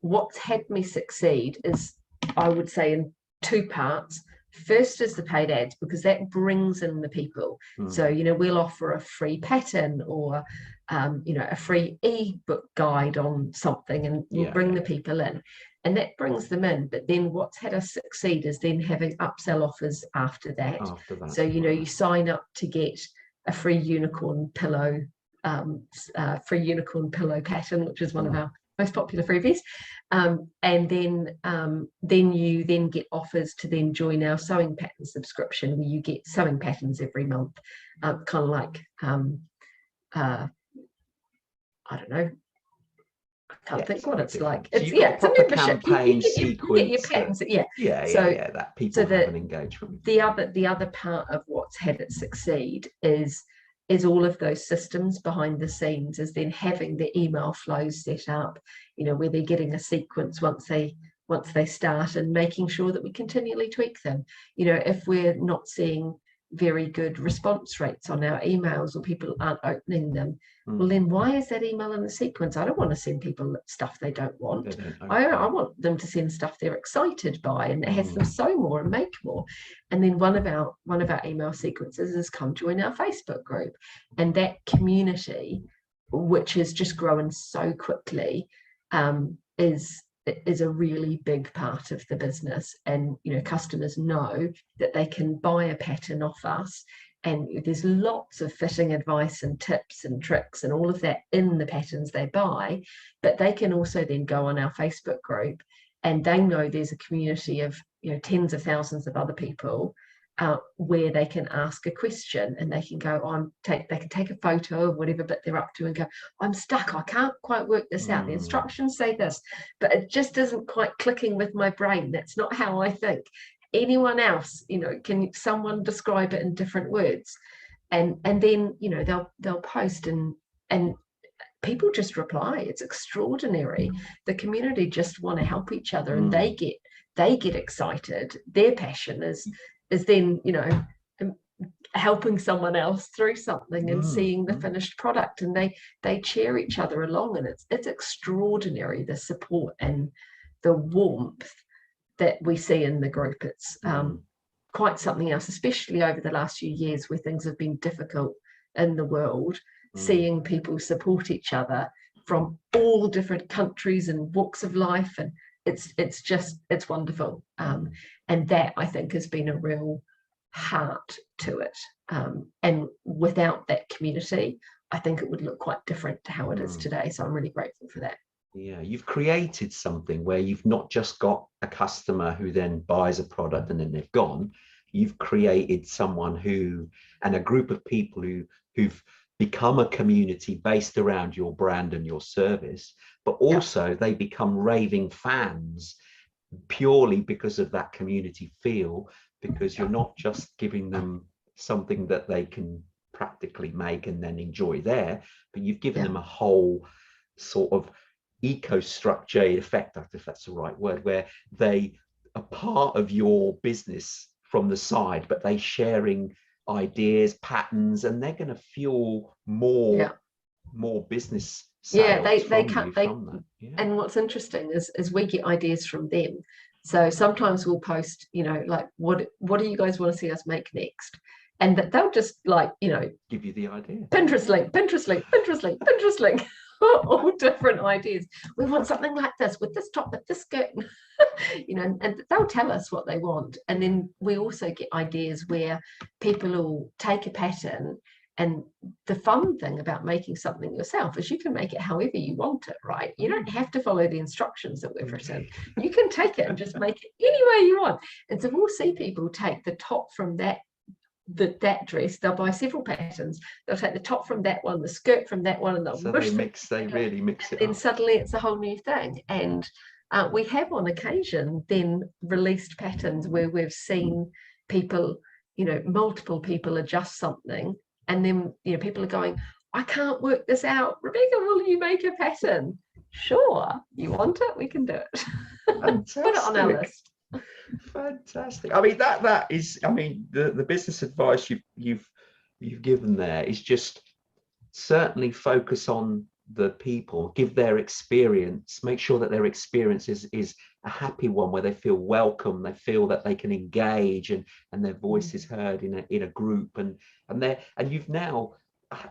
What's had me succeed is, I would say, in two parts. First is the paid ads, because that brings in the people. So, we'll offer a free pattern or, a free ebook guide on something, and we'll bring the people in, and that brings them in. But then what's had us succeed is then having upsell offers after that. So, you sign up to get a free unicorn pillow pattern, which is one of our most popular freebies, and then you then get offers to then join our sewing pattern subscription, where you get sewing patterns every month, kind of like I don't know, I can't think what it's like. So it's it's a membership campaign sequence. You get your patterns, that people have an engagement with. The other part of what's had it succeed is all of those systems behind the scenes, is then having the email flows set up, where they're getting a sequence once they start, and making sure that we continually tweak them. If we're not seeing very good response rates on our emails, or people aren't opening them, well, then why is that email in the sequence? I don't want to send people stuff they don't want. I want them to send stuff they're excited by, and that has them sew more and make more. And then one of our email sequences is come join our Facebook group, and that community, which is just growing so quickly, is a really big part of the business. And customers know that they can buy a pattern off us, and there's lots of fitting advice and tips and tricks and all of that in the patterns they buy. But they can also then go on our Facebook group, and they know there's a community of tens of thousands of other people where they can ask a question, and they can go they can take a photo of whatever bit they're up to and go, I'm stuck, I can't quite work this out. The instructions say this, but it just isn't quite clicking with my brain. That's not how I think. Anyone else, can someone describe it in different words? And then they'll post, and people just reply. It's extraordinary. The community just want to help each other, and they get excited. Their passion is then helping someone else through something and seeing the finished product, and they cheer each other along, and it's extraordinary, the support and the warmth that we see in the group. It's quite something else, especially over the last few years where things have been difficult in the world. Seeing people support each other from all different countries and walks of life, and it's wonderful. And that, I think, has been a real heart to it. And without that community, I think it would look quite different to how it is today. So I'm really grateful for that. Yeah, you've created something where you've not just got a customer who then buys a product and then they've gone. You've created someone and a group of people who've become a community based around your brand and your service, but also they become raving fans purely because of that community feel, because you're not just giving them something that they can practically make and then enjoy there, but you've given them a whole sort of eco structure effect, if that's the right word, where they are part of your business from the side, but they sharing ideas, patterns, and they're going to fuel more business sales from that. And what's interesting is we get ideas from them. So sometimes we'll post, you know, like, what do you guys want to see us make next? And that they'll just, like, you know, give you the idea. Pinterest link, Pinterest link, Pinterest link, Pinterest link. All different ideas. We want something like this with this top, with this skirt, you know, and they'll tell us what they want. And then we also get ideas where people will take a pattern, and the fun thing about making something yourself is you can make it however you want it, right? You don't have to follow the instructions that we've written. You can take it and just make it any way you want. And so we'll see people take the top from that dress. They'll buy several patterns. They'll take the top from that one, the skirt from that one, and they'll they really mix it and up. Suddenly it's a whole new thing. And we have on occasion then released patterns where we've seen people, you know, multiple people adjust something, and then, you know, people are going, I can't work this out, Rebecca, will you make a pattern? Sure, you want it, we can do it. Put it on our list. Fantastic. I mean, that is, I mean, the business advice you've given there is just certainly focus on the people, give their experience, make sure that their experience is a happy one where they feel welcome, they feel that they can engage, and their voice is heard in a group, and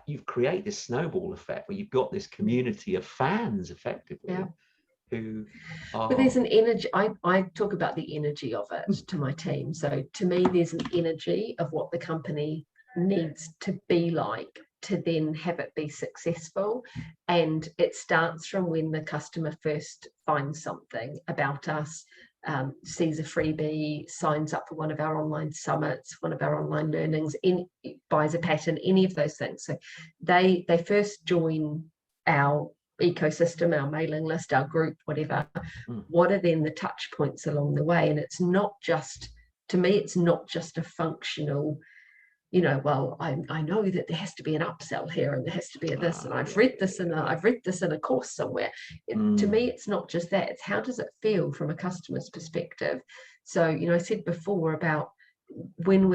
you've created this snowball effect where you've got this community of fans effectively. Who are... But there's an energy. I talk about the energy of it to my team. So to me, there's an energy of what the company needs to be like to then have it be successful. And it starts from when the customer first finds something about us, sees a freebie, signs up for one of our online summits, one of our online learnings, buys a pattern, any of those things. So they first join our ecosystem, our mailing list, our group, whatever. What are then the touch points along the way? And it's not just, to me, it's not just a functional, you know, well, I know that there has to be an upsell here, and there has to be a this, and I've read this in a course somewhere. To me, it's not just that. It's how does it feel from a customer's perspective? So, you know, I said before about when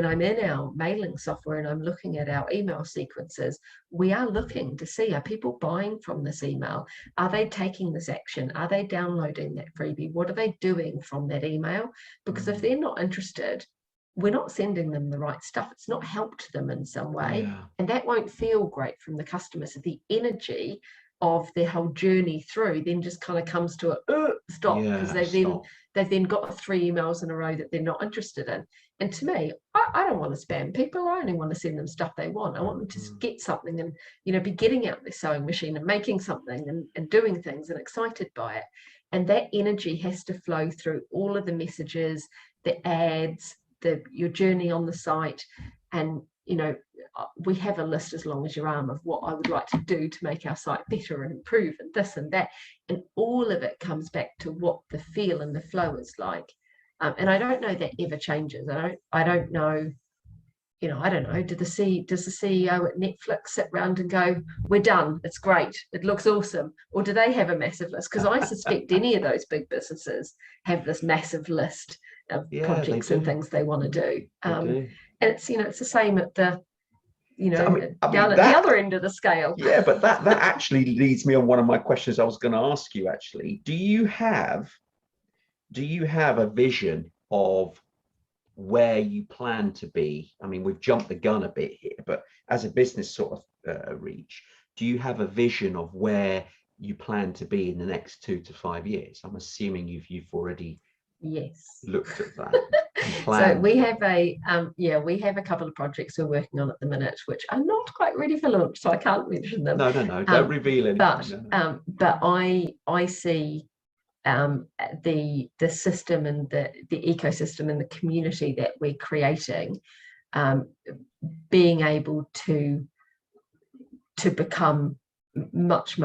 I'm in our mailing software and I'm looking at our email sequences, we are looking to see, are people buying from this email? Are they taking this action? Are they downloading that freebie? What are they doing from that email? Because if they're not interested, we're not sending them the right stuff. It's not helped them in some way. And that won't feel great from the customer. So the energy of their whole journey through then just kind of comes to a stop, because they've then got 3 emails in a row that they're not interested in. And to me, I don't want to spam people. I only want to send them stuff they want. I want them to get something and, you know, be getting out their sewing machine and making something and doing things and excited by it. And that energy has to flow through all of the messages, the ads, your journey on the site. And, you know, we have a list as long as your arm of what I would like to do to make our site better and improve and this and that. And all of it comes back to what the feel and the flow is like. And I don't know that ever changes. I don't know, you know, I don't know, does the CEO at Netflix sit around and go, we're done, it's great, it looks awesome? Or do they have a massive list? Because I suspect any of those big businesses have this massive list of projects and things they want to do. And it's, you know, it's the same at the, you know, down at the other end of the scale. Yeah, but that actually leads me on one of my questions I was going to ask you, actually. Do you have a vision of where you plan to be? I mean, we've jumped the gun a bit here, but as a business sort of reach, do you have a vision of where you plan to be in the next 2 to 5 years? I'm assuming you've already looked at that. So we have a couple of projects we're working on at the minute, which are not quite ready for launch, so I can't mention them. No, don't reveal anything. But I see the system and the ecosystem and the community that we're creating being able to become much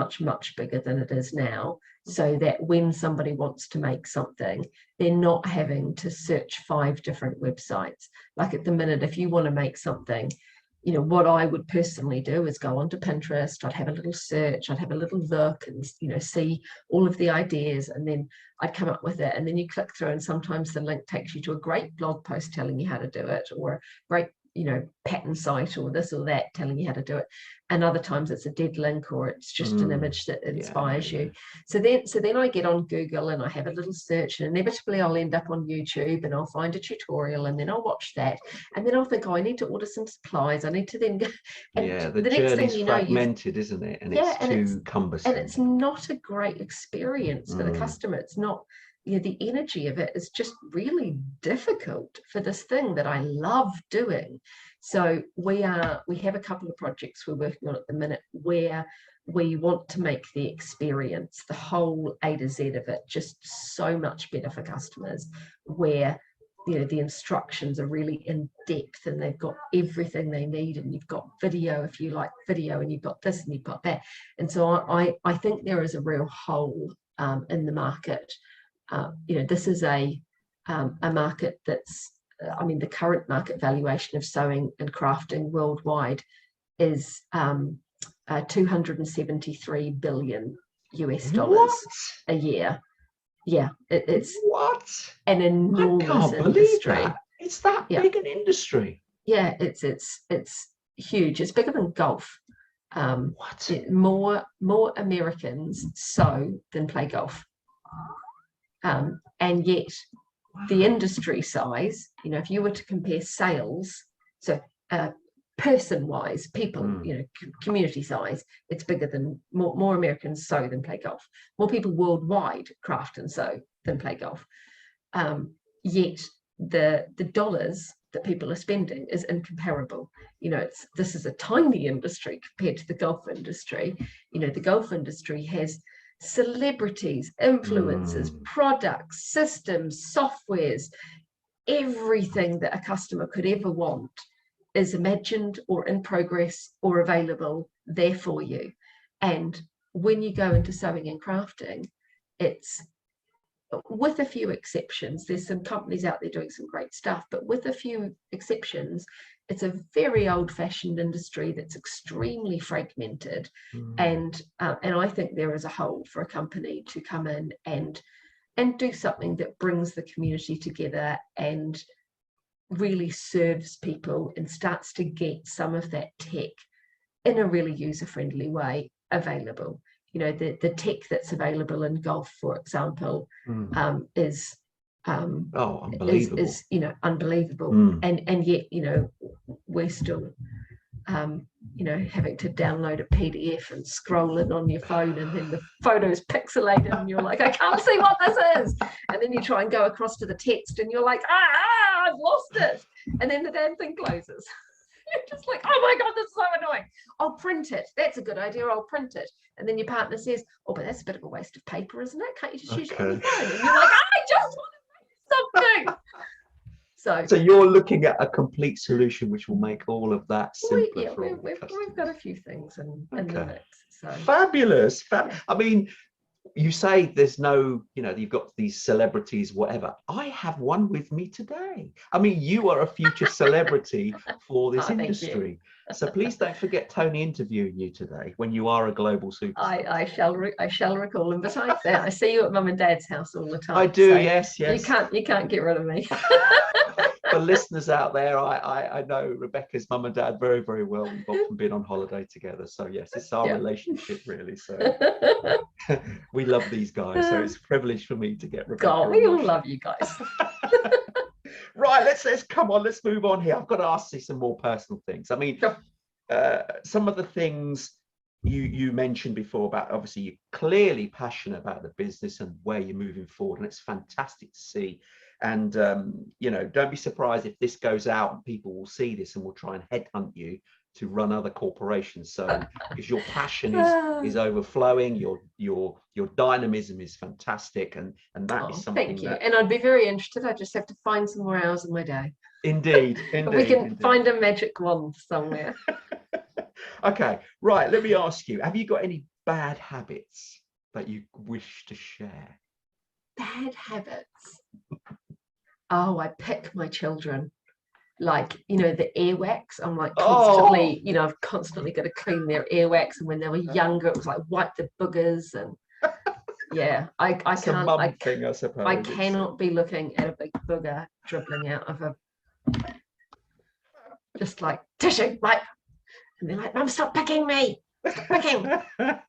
bigger than it is now. so that when somebody wants to make something, they're not having to search 5 different websites. Like at the minute, if you want to make something, you know, what I would personally do is go onto Pinterest, I'd have a little search, I'd have a little look and, you know, see all of the ideas, and then I'd come up with it. And then you click through, and sometimes the link takes you to a great blog post telling you how to do it, or a great, you know, pattern site or this or that telling you how to do it. And other times it's a dead link, or it's just an image that inspires you. So then I get on Google and I have a little search, and inevitably I'll end up on YouTube and I'll find a tutorial, and then I'll watch that, and then I'll think, oh, I need to order some supplies. I need to then go. And the journey's fragmented, isn't it? And it's too cumbersome. And it's not a great experience for the customer. It's not, you know, the energy of it is just really difficult for this thing that I love doing. So we have a couple of projects we're working on at the minute where we want to make the experience, the whole A to Z of it, just so much better for customers, where, you know, the instructions are really in depth and they've got everything they need, and you've got video if you like video, and you've got this and you've got that. And so I think there is a real hole in the market. You know, this is a market that's, I mean, the current market valuation of sewing and crafting worldwide is 273 billion US dollars a year. Yeah, it's an enormous industry. It's that big an industry. Yeah, it's huge. It's bigger than golf. More Americans sew than play golf. And yet the industry size, you know, if you were to compare sales, so person-wise, people, you know, community size, it's bigger than, more Americans sew than play golf. More people worldwide craft and sew than play golf. Yet the dollars that people are spending is incomparable. You know, this is a tiny industry compared to the golf industry. You know, the golf industry has celebrities, influencers, products, systems, softwares, everything that a customer could ever want is imagined or in progress or available there for you. And when you go into sewing and crafting, it's, with a few exceptions, there's some companies out there doing some great stuff, but with a few exceptions, it's a very old-fashioned industry that's extremely fragmented. And I think there is a hole for a company to come in and do something that brings the community together and really serves people and starts to get some of that tech in a really user-friendly way available. You know, the tech that's available in golf, for example, is unbelievable. Is you know, unbelievable. And yet, you know, we're still you know, having to download a PDF and scroll it on your phone, and then the photo is pixelated and you're like, I can't see what this is. And then you try and go across to the text and you're like, I've lost it. And then the damn thing closes. You're just like, oh my God, this is so annoying. I'll print it. That's a good idea. I'll print it. And then your partner says, oh, but that's a bit of a waste of paper, isn't it? Can't you just use it on your phone? And you're like, I just want to make something. So you're looking at a complete solution which will make all of that simpler. We've got a few things in the mix. So fabulous. I mean, you say there's no, you know, you've got these celebrities, whatever. I have one with me today. I mean, you are a future celebrity for this industry. So please don't forget Tony interviewing you today when you are a global superstar. I shall recall. And besides that, I see you at Mum and Dad's house all the time. I do, so yes. You can't get rid of me. For listeners out there, I know Rebecca's mum and dad very, very well. We've often been on holiday together. So yes, it's our relationship really. So we love these guys. So it's a privilege for me to get Rebecca. God, we all love you guys. Right, let's come on, let's move on here. I've got to ask you some more personal things. I mean, some of the things you mentioned before about, obviously you're clearly passionate about the business and where you're moving forward, and it's fantastic to see. And you know, don't be surprised if this goes out and people will see this and will try and headhunt you to run other corporations. So because your passion is overflowing, your dynamism is fantastic, and that is something. Thank you. And I'd be very interested. I just have to find some more hours in my day. Indeed. We can find a magic wand somewhere. Okay, right. Let me ask you: have you got any bad habits that you wish to share? Bad habits. Oh, I pick my children. Like, the earwax. I'm like constantly, I've constantly got to clean their earwax. And when they were younger, it was like wipe the boogers. And yeah, I It's a can't, mum thing, I suppose. I cannot be looking at a big booger dribbling out of just like tissue, like, and they're like, Mum, stop picking me. Stop picking.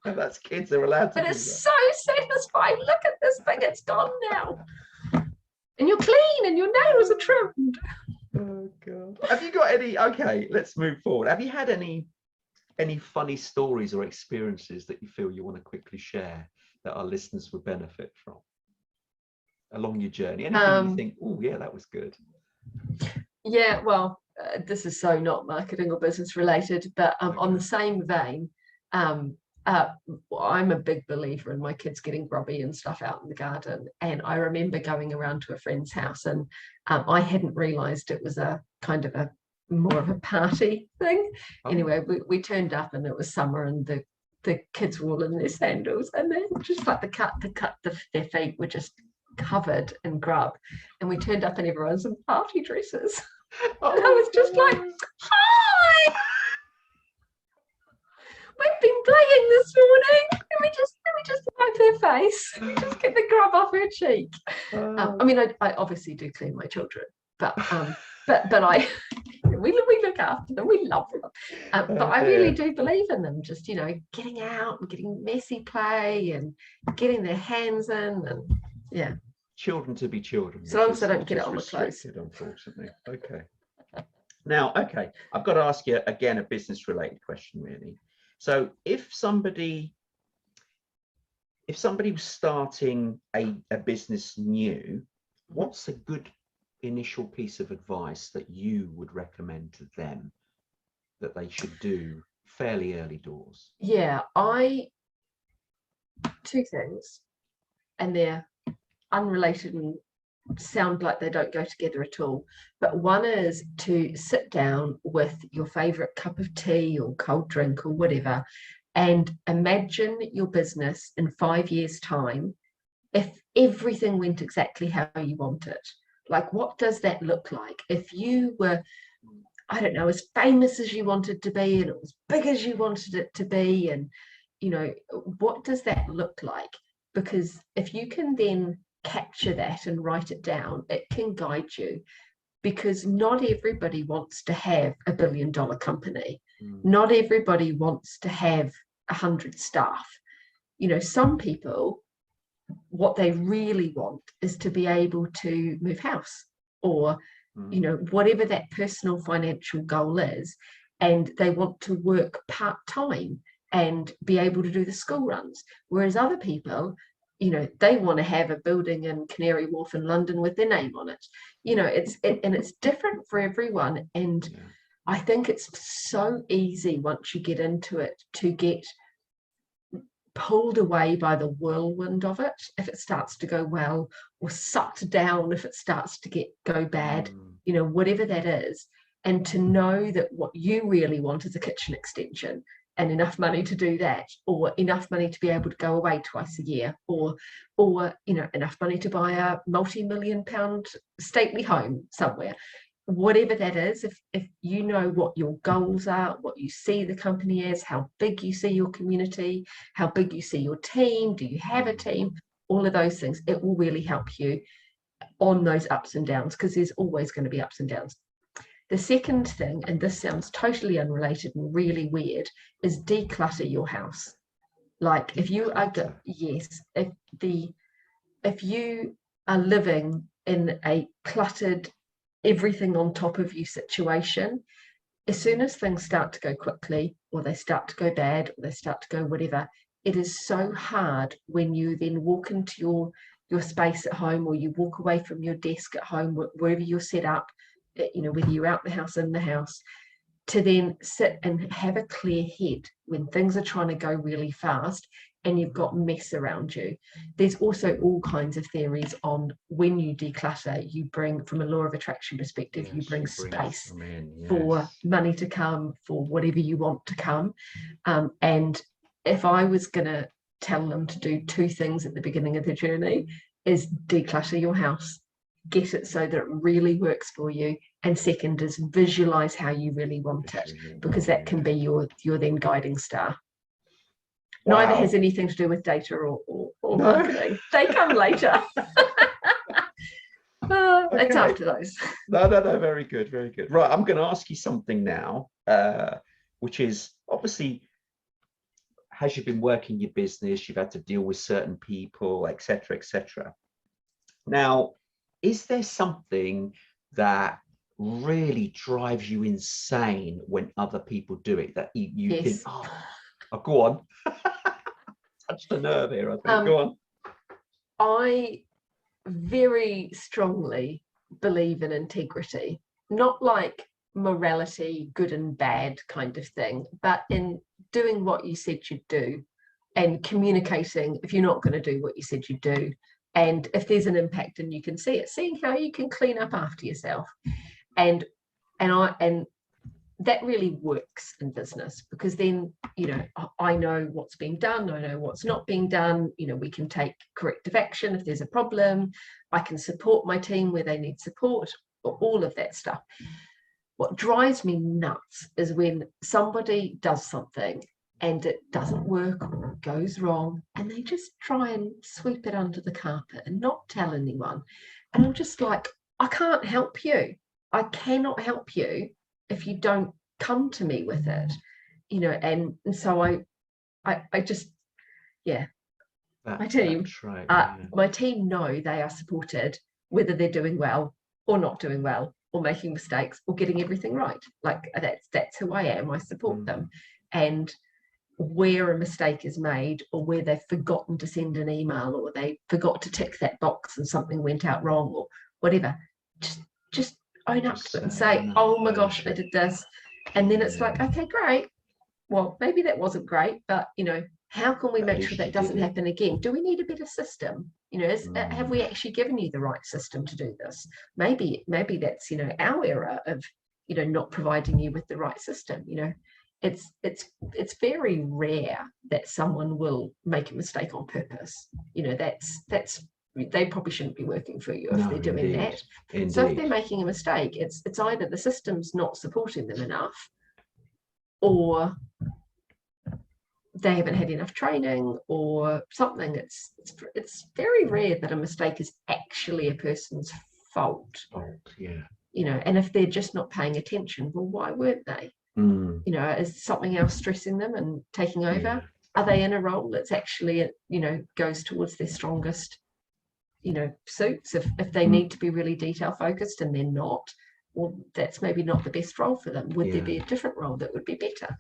That's kids, they're allowed to But do it's that. so satisfying. Look at this thing, it's gone now. And you're clean and your nails are trimmed. Oh God. Have you got any, okay, let's move forward. Have you had any funny stories or experiences that you feel you want to quickly share that our listeners would benefit from along your journey? Anything you think, oh yeah, that was good? Yeah, well, this is so not marketing or business related, but on the same vein, I'm a big believer in my kids getting grubby and stuff out in the garden. And I remember going around to a friend's house, and I hadn't realised it was a kind of a more of a party thing. Oh. Anyway, we turned up, and it was summer, and the kids were all in their sandals, and they just like their feet were just covered in grub. And we turned up, and everyone's in party dresses. Oh, and I was just like, hi, we've been playing this morning. Let me just wipe her face. Let me just get the grub off her cheek. I mean, I obviously do clean my children, but I we look after them. We love them. But I really do believe in them. Just getting out and getting messy play and getting their hands in, and yeah. Children to be children. So long as I don't get it on the clothes. Unfortunately. Okay. Now, okay, I've got to ask you again a business-related question, really. So, if somebody was starting a business new, what's a good initial piece of advice that you would recommend to them that they should do fairly early doors? Yeah, two things, and they're unrelated and sound like they don't go together at all. But one is to sit down with your favorite cup of tea or cold drink or whatever, and imagine your business in 5 years' time if everything went exactly how you want it. Like, what does that look like? If you were, I don't know, as famous as you wanted to be, and it was big as you wanted it to be, and what does that look like? Because if you can then capture that and write it down, it can guide you. Because not everybody wants to have $1 billion company. Not everybody wants to have 100 staff. Some people, what they really want is to be able to move house, or whatever that personal financial goal is, and they want to work part-time and be able to do the school runs. Whereas other people, they want to have a building in Canary Wharf in London with their name on it. It's different for everyone. And I think it's so easy once you get into it to get pulled away by the whirlwind of it if it starts to go well, or sucked down if it starts to go bad, whatever that is. And to know that what you really want is a kitchen extension, and enough money to do that, or enough money to be able to go away twice a year, or enough money to buy a multi-million-pound stately home somewhere. Whatever that is, if you know what your goals are, what you see the company as, how big you see your community, how big you see your team, do you have a team, all of those things, it will really help you on those ups and downs, because there's always going to be ups and downs. The second thing, and this sounds totally unrelated and really weird, is declutter your house. Like, if you are, if you are living in a cluttered, everything on top of you situation, as soon as things start to go quickly, or they start to go bad, or they start to go whatever, it is so hard when you then walk into your space at home, or you walk away from your desk at home, wherever you're set up, whether you're out the house, in the house, to then sit and have a clear head when things are trying to go really fast and you've got mess around you. There's also all kinds of theories on when you declutter, you bring, from a law of attraction perspective, you bring space for money to come, for whatever you want to come. And if I was going to tell them to do two things at the beginning of their journey: is declutter your house, get it so that it really works for you, and second is visualize how you really want it, because that can be your then guiding star. Wow. Neither has anything to do with data or No. marketing. They come later. It's Okay. after those. No, very good, very good. Right, I'm going to ask you something now, which is obviously, as you've been working your business, you've had to deal with certain people, etc., etc. Now, is there something that really drives you insane when other people do it, that you Yes. think, oh, go on, touch the nerve here, I think. Go on. I very strongly believe in integrity, not like morality, good and bad kind of thing, but in doing what you said you'd do and communicating if you're not going to do what you said you'd do, and if there's an impact and you can see it, seeing how you can clean up after yourself. And that really works in business, because then, you know, I know what's being done, I know what's not being done, you know, we can take corrective action if there's a problem, I can support my team where they need support, all of that stuff. What drives me nuts is when somebody does something and it doesn't work or goes wrong, and they just try and sweep it under the carpet and not tell anyone. And I'm just like, I can't help you. I cannot help you if you don't come to me with it, you know. And so I just, yeah, my team, right, yeah. my team know they are supported, whether they're doing well or not doing well, or making mistakes or getting everything right. Like that's who I am. I support them. And where a mistake is made, or where they've forgotten to send an email, or they forgot to tick that box and something went out wrong, or whatever, just own up to it and say, oh my gosh, I did this. And then it's like, okay, great. Well, maybe that wasn't great, but, you know, how can we make sure that doesn't happen again? Do we need a better system? You know, have we actually given you the right system to do this? Maybe that's, you know, our error of, you know, not providing you with the right system. You know, it's very rare that someone will make a mistake on purpose. You know, that's they probably shouldn't be working for you if they're doing that. So if they're making a mistake, it's either the system's not supporting them enough, or they haven't had enough training, or something. It's very rare that a mistake is actually a person's fault. Yeah. You know, and if they're just not paying attention, well, why weren't they? You know, is something else stressing them and taking over? Yeah. Are they in a role that's actually, you know, goes towards their strongest, you know, suits? If they need to be really detail focused and they're not, well, that's maybe not the best role for them. Would there be a different role that would be better?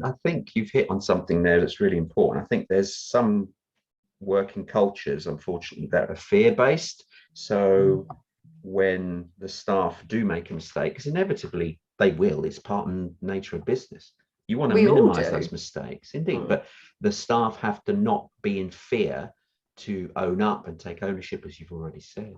I think you've hit on something there that's really important. I think there's some working cultures, unfortunately, that are fear-based. So when the staff do make a mistake, because inevitably they will, it's part and nature of business, you want to minimize those mistakes, indeed. But the staff have to not be in fear to own up and take ownership, as you've already said.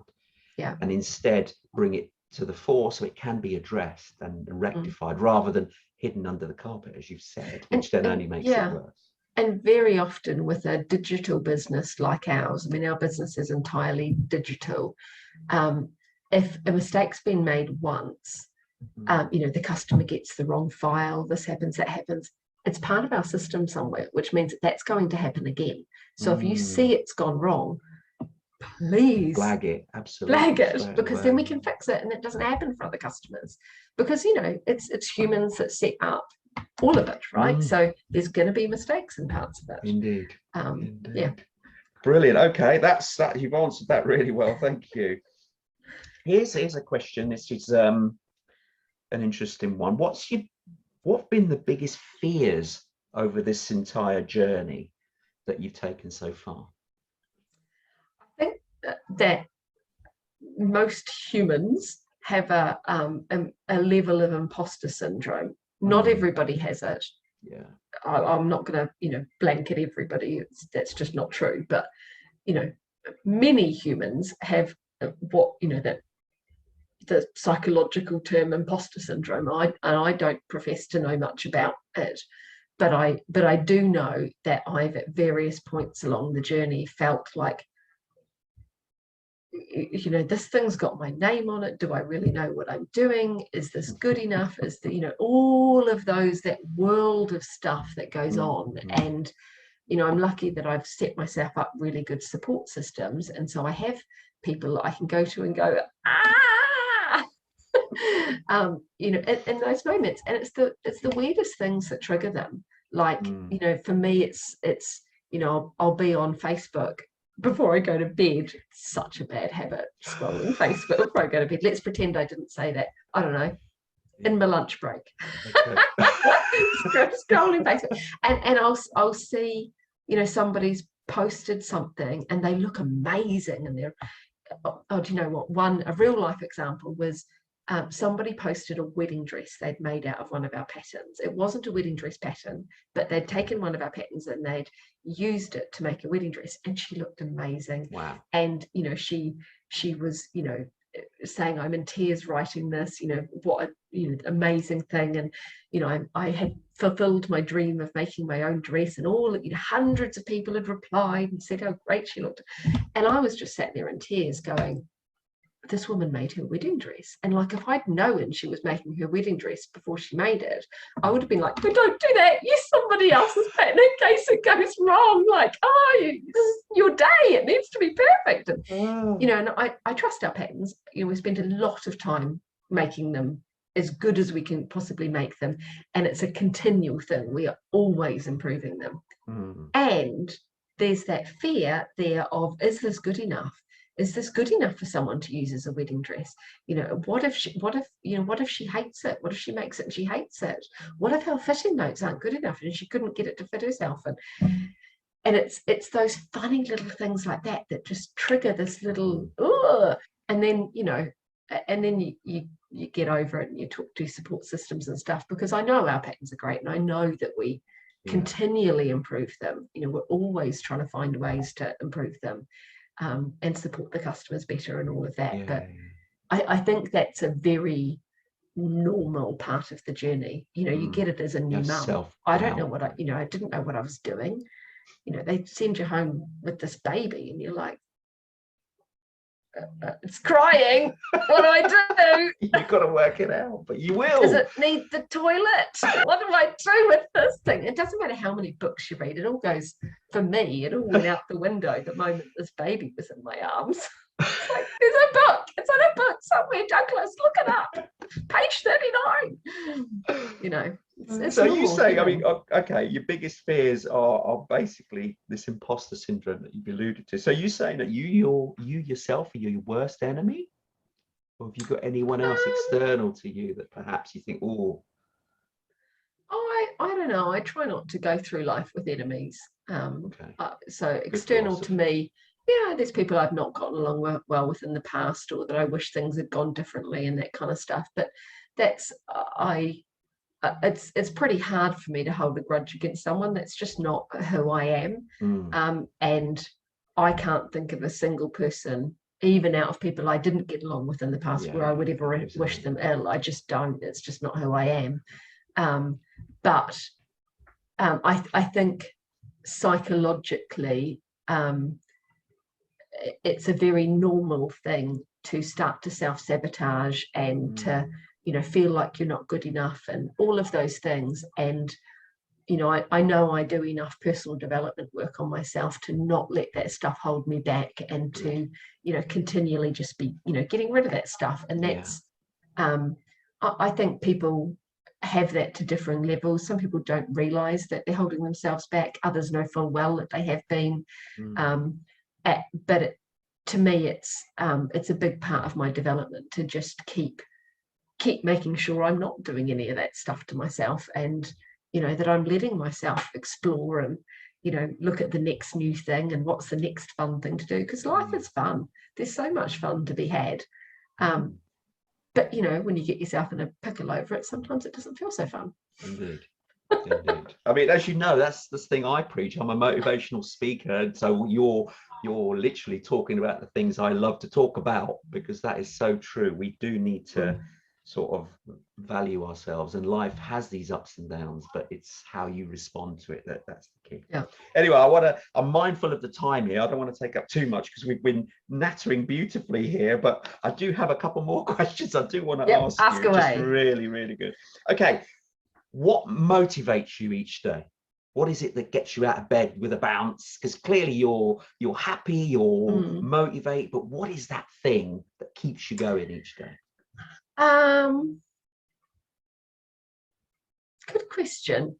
Yeah. And instead bring it to the fore so it can be addressed and rectified, rather than hidden under the carpet, as you've said, which then only makes it worse. And very often with a digital business like ours, I mean, our business is entirely digital. If a mistake's been made once, you know, the customer gets the wrong file, this happens, that happens, it's part of our system somewhere, which means that's going to happen again. So if you see it's gone wrong, please flag it, absolutely flag it, because then we can fix it and it doesn't happen for other customers. Because, you know, it's humans that set up all of it, right? So there's going to be mistakes in parts of it. Indeed. Yeah. Brilliant. Okay, that's that. You've answered that really well. Thank you. Here's a question. This is an interesting one. What's been the biggest fears over this entire journey that you've taken so far? I think that most humans have a level of imposter syndrome. Not everybody has it. Yeah. I'm not going to, you know, blanket everybody. That's just not true. But, you know, many humans have what, you know, that the psychological term imposter syndrome. I don't profess to know much about it, but I do know that I've at various points along the journey felt like, you know, this thing's got my name on it. Do I really know what I'm doing? Is this good enough? Is the, you know, all of those, that world of stuff that goes on. And, you know, I'm lucky that I've set myself up really good support systems. And so I have people that I can go to and go, you know, in those moments. And it's the weirdest things that trigger them. Like, you know, for me, it's, you know, I'll be on Facebook before I go to bed. It's such a bad habit, scrolling Facebook before I go to bed. Let's pretend I didn't say that. I don't know, in my lunch break. Okay. Scrolling Facebook. And I'll see, you know, somebody's posted something and they look amazing, and they're, oh, do you know what? A real life example was, somebody posted a wedding dress they'd made out of one of our patterns. It wasn't a wedding dress pattern, but they'd taken one of our patterns and they'd used it to make a wedding dress, and she looked amazing. Wow. And, you know, she was, you know, saying, I'm in tears writing this, you know, what a, you know, amazing thing. And, you know, I had fulfilled my dream of making my own dress, and all, you know, hundreds of people had replied and said how great she looked. And I was just sat there in tears going, this woman made her wedding dress. And like, if I'd known she was making her wedding dress before she made it, I would have been like, but don't do that, use somebody else's pattern in case it goes wrong. Like, oh, this is your day, it needs to be perfect. And you know, and I trust our patterns. You know, we spend a lot of time making them as good as we can possibly make them, and it's a continual thing. We are always improving them. And there's that fear there of, is this good enough? Is this good enough for someone to use as a wedding dress? You know, what if she hates it? What if she makes it and she hates it? What if her fitting notes aren't good enough and she couldn't get it to fit herself? And it's those funny little things like that that just trigger this little, and then, you know, and then you get over it and you talk to support systems and stuff, because I know our patterns are great and I know that we continually improve them. You know, we're always trying to find ways to improve them. And support the customers better and all of that. But I think that's a very normal part of the journey. You know, you get it as a new mum. I don't know what I didn't know what I was doing. You know, they send you home with this baby and you're like, it's crying. What do I do? You've got to work it out, but you will. Does it need the toilet? What do I do with this thing? It doesn't matter how many books you read. It all goes, for me, it all went out the window the moment this baby was in my arms. It's like, there's a book. It's in a book somewhere, Douglas. Look it up. Page 39. You know. It's so normal, you say, you know? I mean, okay, your biggest fears are basically this imposter syndrome that you've alluded to. So you saying that you yourself are your worst enemy? Or have you got anyone else external to you that perhaps you think, oh? I don't know. I try not to go through life with enemies. Okay. So external to me, yeah, there's people I've not gotten along well with in the past, or that I wish things had gone differently and that kind of stuff. But that's it's pretty hard for me to hold a grudge against someone. That's just not who I am. And I can't think of a single person, even out of people I didn't get along with in the past, where I would ever wish them ill. I just don't. It's just not who I am. But I think psychologically, it's a very normal thing to start to self-sabotage and to, you know, feel like you're not good enough and all of those things. And, you know, I know I do enough personal development work on myself to not let that stuff hold me back, and to, you know, continually just be, you know, getting rid of that stuff. And that's, I think people have that to differing levels. Some people don't realize that they're holding themselves back. Others know full well that they have been. But to me, it's a big part of my development to just keep making sure I'm not doing any of that stuff to myself, and, you know, that I'm letting myself explore and, you know, look at the next new thing and what's the next fun thing to do, because life is fun. There's so much fun to be had. But, you know, when you get yourself in a pickle over it, sometimes it doesn't feel so fun. Indeed. Indeed. I mean, as you know, that's the thing I preach. I'm a motivational speaker, and so you're literally talking about the things I love to talk about, because that is so true. We do need to sort of value ourselves, and life has these ups and downs, but it's how you respond to it that's the key. Yeah. Anyway, I'm mindful of the time here. I don't want to take up too much because we've been nattering beautifully here, but I do have a couple more questions I do want to ask you. Away. Just really, really good. Okay, what motivates you each day? What is it that gets you out of bed with a bounce? Because clearly you're happy, you're motivated, but what is that thing that keeps you going each day? Good question.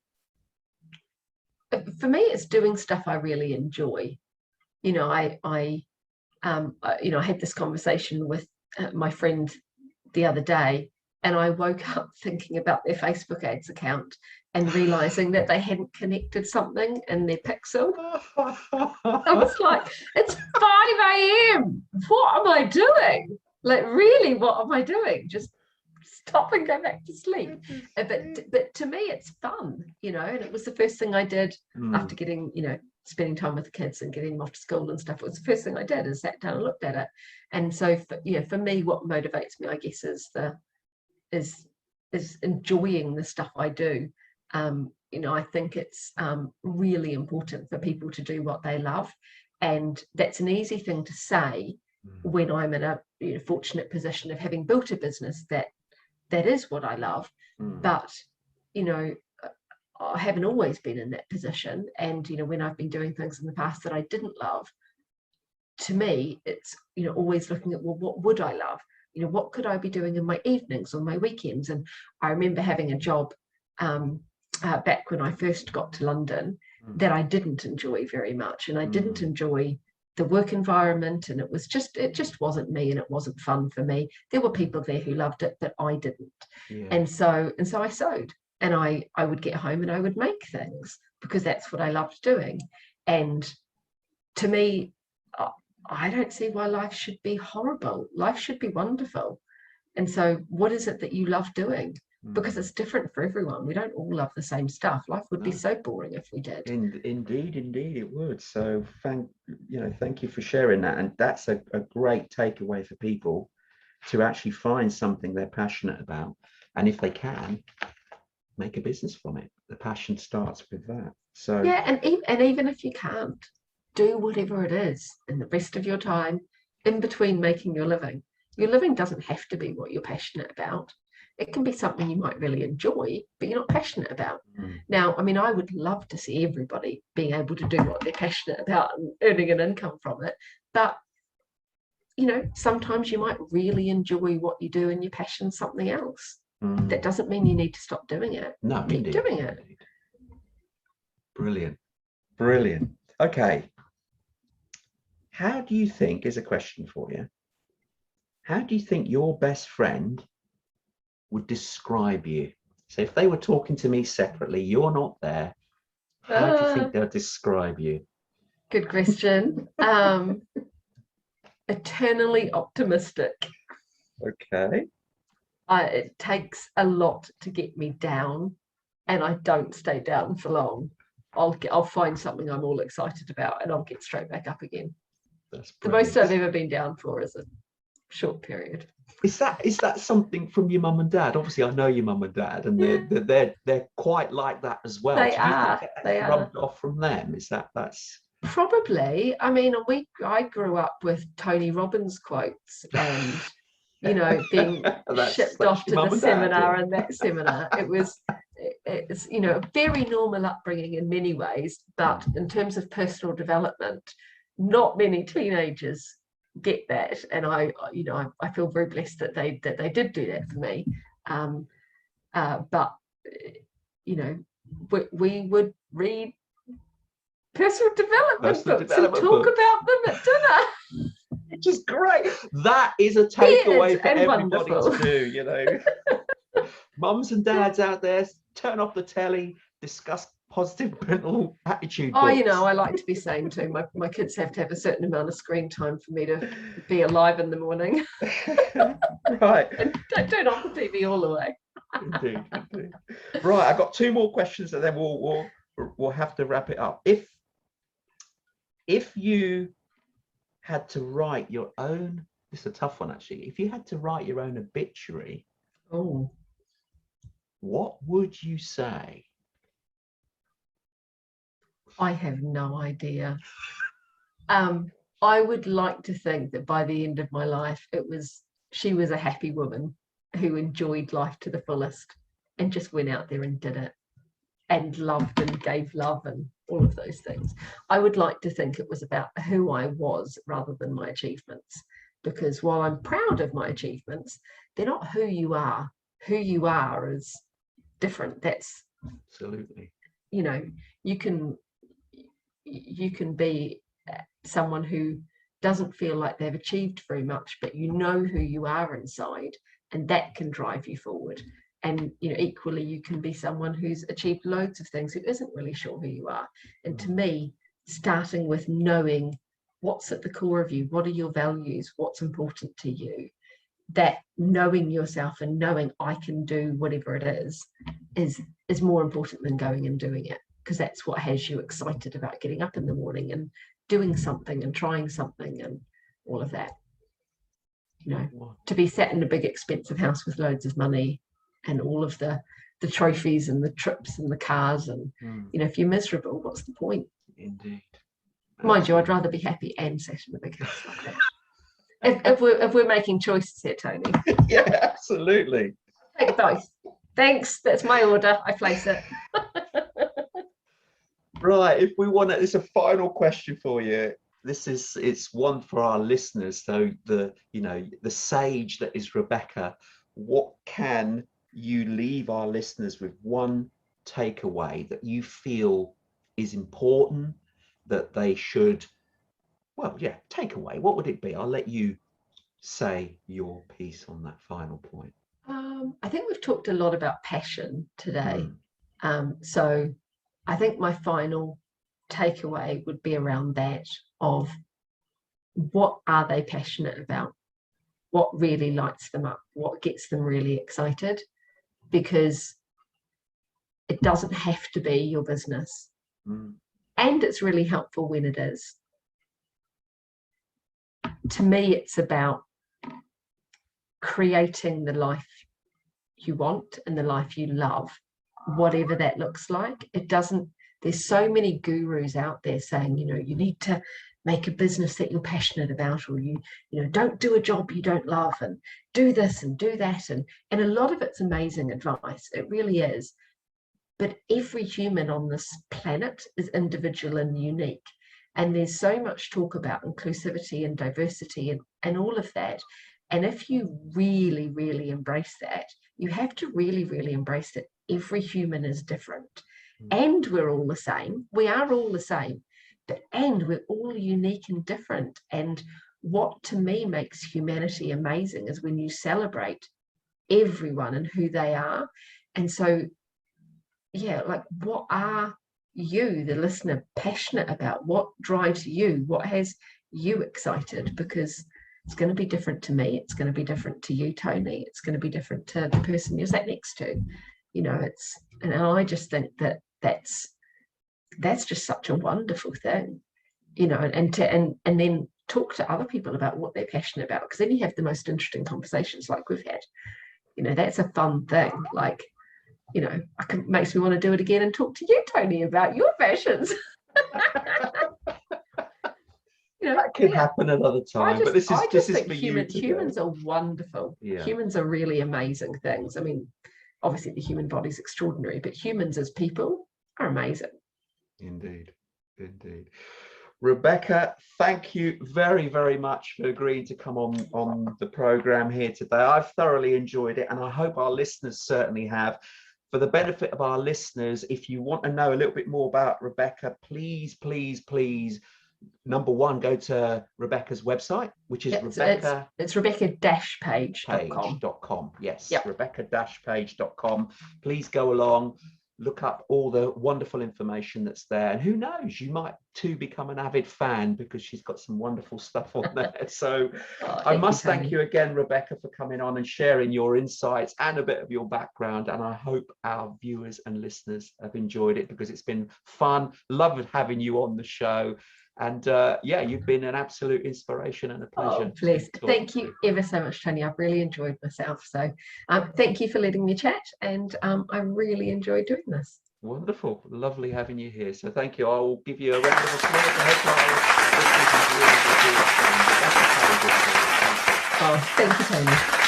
For me, it's doing stuff I really enjoy. You know, I had this conversation with my friend the other day, and I woke up thinking about their Facebook ads account and realizing that they hadn't connected something in their pixel. I was like, it's 5 a.m. What am I doing? Like, really, what am I doing? Just stop and go back to sleep. But to me, it's fun, you know, and it was the first thing I did after getting, you know, spending time with the kids and getting them off to school and stuff. It was the first thing I did, is sat down and looked at it. And so, for me, what motivates me, I guess, is enjoying the stuff I do. You know, I think it's really important for people to do what they love, and that's an easy thing to say when I'm in a fortunate position of having built a business that is what I love. But you know, I haven't always been in that position, and you know, when I've been doing things in the past that I didn't love, to me it's, you know, always looking at, well, what would I love? You know, what could I be doing in my evenings or my weekends? And I remember having a job back when I first got to London that I didn't enjoy very much, and I didn't enjoy the work environment, and it just wasn't me, and it wasn't fun for me. There were people there who loved it, but I didn't. And so I sewed, and I would get home and I would make things because that's what I loved doing. And to me, I don't see why life should be horrible. Life should be wonderful. And so what is it that you love doing? Because it's different for everyone. We don't all love the same stuff. Life would be so boring if we did. Indeed it would. So thank you for sharing that. And that's a great takeaway for people, to actually find something they're passionate about, and if they can, make a business from it. The passion starts with that. So yeah, and even if you can't, do whatever it is in the rest of your time in between making your living. Your living doesn't have to be what you're passionate about. It can be something you might really enjoy, but you're not passionate about. Now, I mean, I would love to see everybody being able to do what they're passionate about and earning an income from it. But, you know, sometimes you might really enjoy what you do and your passion's something else. That doesn't mean you need to stop doing it. No, keep doing it. Brilliant. Okay. How do you think, is a question for you, how do you think your best friend would describe you? So if they were talking to me separately, you're not there, how do you think they'll describe you? Good question. Eternally optimistic. Okay. It takes a lot to get me down, and I don't stay down for long. I'll find something I'm all excited about, and I'll get straight back up again. That's the most I've ever been down for is a short period. Is that something from your mum and dad? Obviously, I know your mum and dad, and they're quite like that as well. They are. They are rubbed off from them. Is that's probably? I mean, I grew up with Tony Robbins quotes, and you know, being shipped off to the seminar and that seminar. It's you know, a very normal upbringing in many ways, but in terms of personal development, not many teenagers get that, and I feel very blessed that they did do that for me. But you know, we would read personal development books and talk about them at dinner, which is great. That is a takeaway for everybody to do. You know, mums and dads out there, turn off the telly, discuss positive mental attitude books. Oh, you know, I like to be saying too, my kids have to have a certain amount of screen time for me to be alive in the morning. Right. And don't turn off the TV all the way. Indeed. Right, I've got 2 more questions, and then we'll have to wrap it up. If you had to write your own, this is a tough one actually, if you had to write your own obituary, Oh, What would you say? I have no idea. I would like to think that by the end of my life, she was a happy woman who enjoyed life to the fullest and just went out there and did it and loved and gave love and all of those things. I would like to think it was about who I was rather than my achievements, because while I'm proud of my achievements, they're not who you are. Who you are is different. That's, Absolutely. you know, you can be someone who doesn't feel like they've achieved very much, but you know who you are inside, and that can drive you forward. And equally, you can be someone who's achieved loads of things who isn't really sure who you are. And to me, starting with knowing what's at the core of you, what are your values, what's important to you, that knowing yourself and knowing I can do whatever it is more important than going and doing it, because that's what has you excited about getting up in the morning and doing something and trying something and all of that. To be sat in a big expensive house with loads of money and all of the trophies and the trips and the cars, and if you're miserable, what's the point? Indeed. Mind you, I'd rather be happy and sat in a big house like that. If we're making choices here, Tony. Yeah, absolutely. Take both. Thanks. That's my order. I place it. Right. If we want to, it's a final question for you. It's one for our listeners. So the sage that is Rebecca, what can you leave our listeners with, one takeaway that you feel is important that they should, take away? What would it be? I'll let you say your piece on that final point. I think we've talked a lot about passion today. So I think my final takeaway would be around that, of what are they passionate about? What really lights them up? What gets them really excited? Because it doesn't have to be your business. And it's really helpful when it is. To me, it's about creating the life you want and the life you love, whatever that looks like. There's so many gurus out there saying, you need to make a business that you're passionate about, or you don't do a job you don't love, and do this and do that, and a lot of it's amazing advice. It really is. But every human on this planet is individual and unique, and there's so much talk about inclusivity and diversity and all of that. And if you really, really embrace that, you have to really, really embrace that every human is different. And we're all the same. We are all the same, and we're all unique and different. And what to me makes humanity amazing is when you celebrate everyone and who they are. And so, what are you, the listener, passionate about? What drives you? What has you excited? Because it's going to be different to me. It's going to be different to you, Tony. It's going to be different to the person you're sat next to. And I just think that's just such a wonderful thing, and then talk to other people about what they're passionate about, because then you have the most interesting conversations like we've had. That's a fun thing. Makes me want to do it again and talk to you, Tony, about your passions. That could happen another time, but this is for humans are wonderful. Yeah. Humans are really amazing things. I mean, obviously the human body is extraordinary, but humans as people are amazing. Indeed. Rebecca, thank you very, very much for agreeing to come on the program here today. I've thoroughly enjoyed it, and I hope our listeners certainly have. For the benefit of our listeners, if you want to know a little bit more about Rebecca, please, number one, go to Rebecca's website, which is Rebecca. It's rebecca-page.com. Yes, Rebecca-page.com. Please go along, look up all the wonderful information that's there, and who knows, you might to become an avid fan because she's got some wonderful stuff on there. So Oh, I must Tony. thank you again, Rebecca, for coming on and sharing your insights and a bit of your background. And I hope our viewers and listeners have enjoyed it, because it's been fun. Loved having you on the show. And yeah, you've been an absolute inspiration and a pleasure. Oh, please. to talk. Thank you ever so much, Tony. I've really enjoyed myself. So thank you for letting me chat. And I really enjoyed doing this. Wonderful. Lovely having you here. So thank you. I will give you a round of applause. I hope our listeners enjoyed the Oh, thank you, Tony.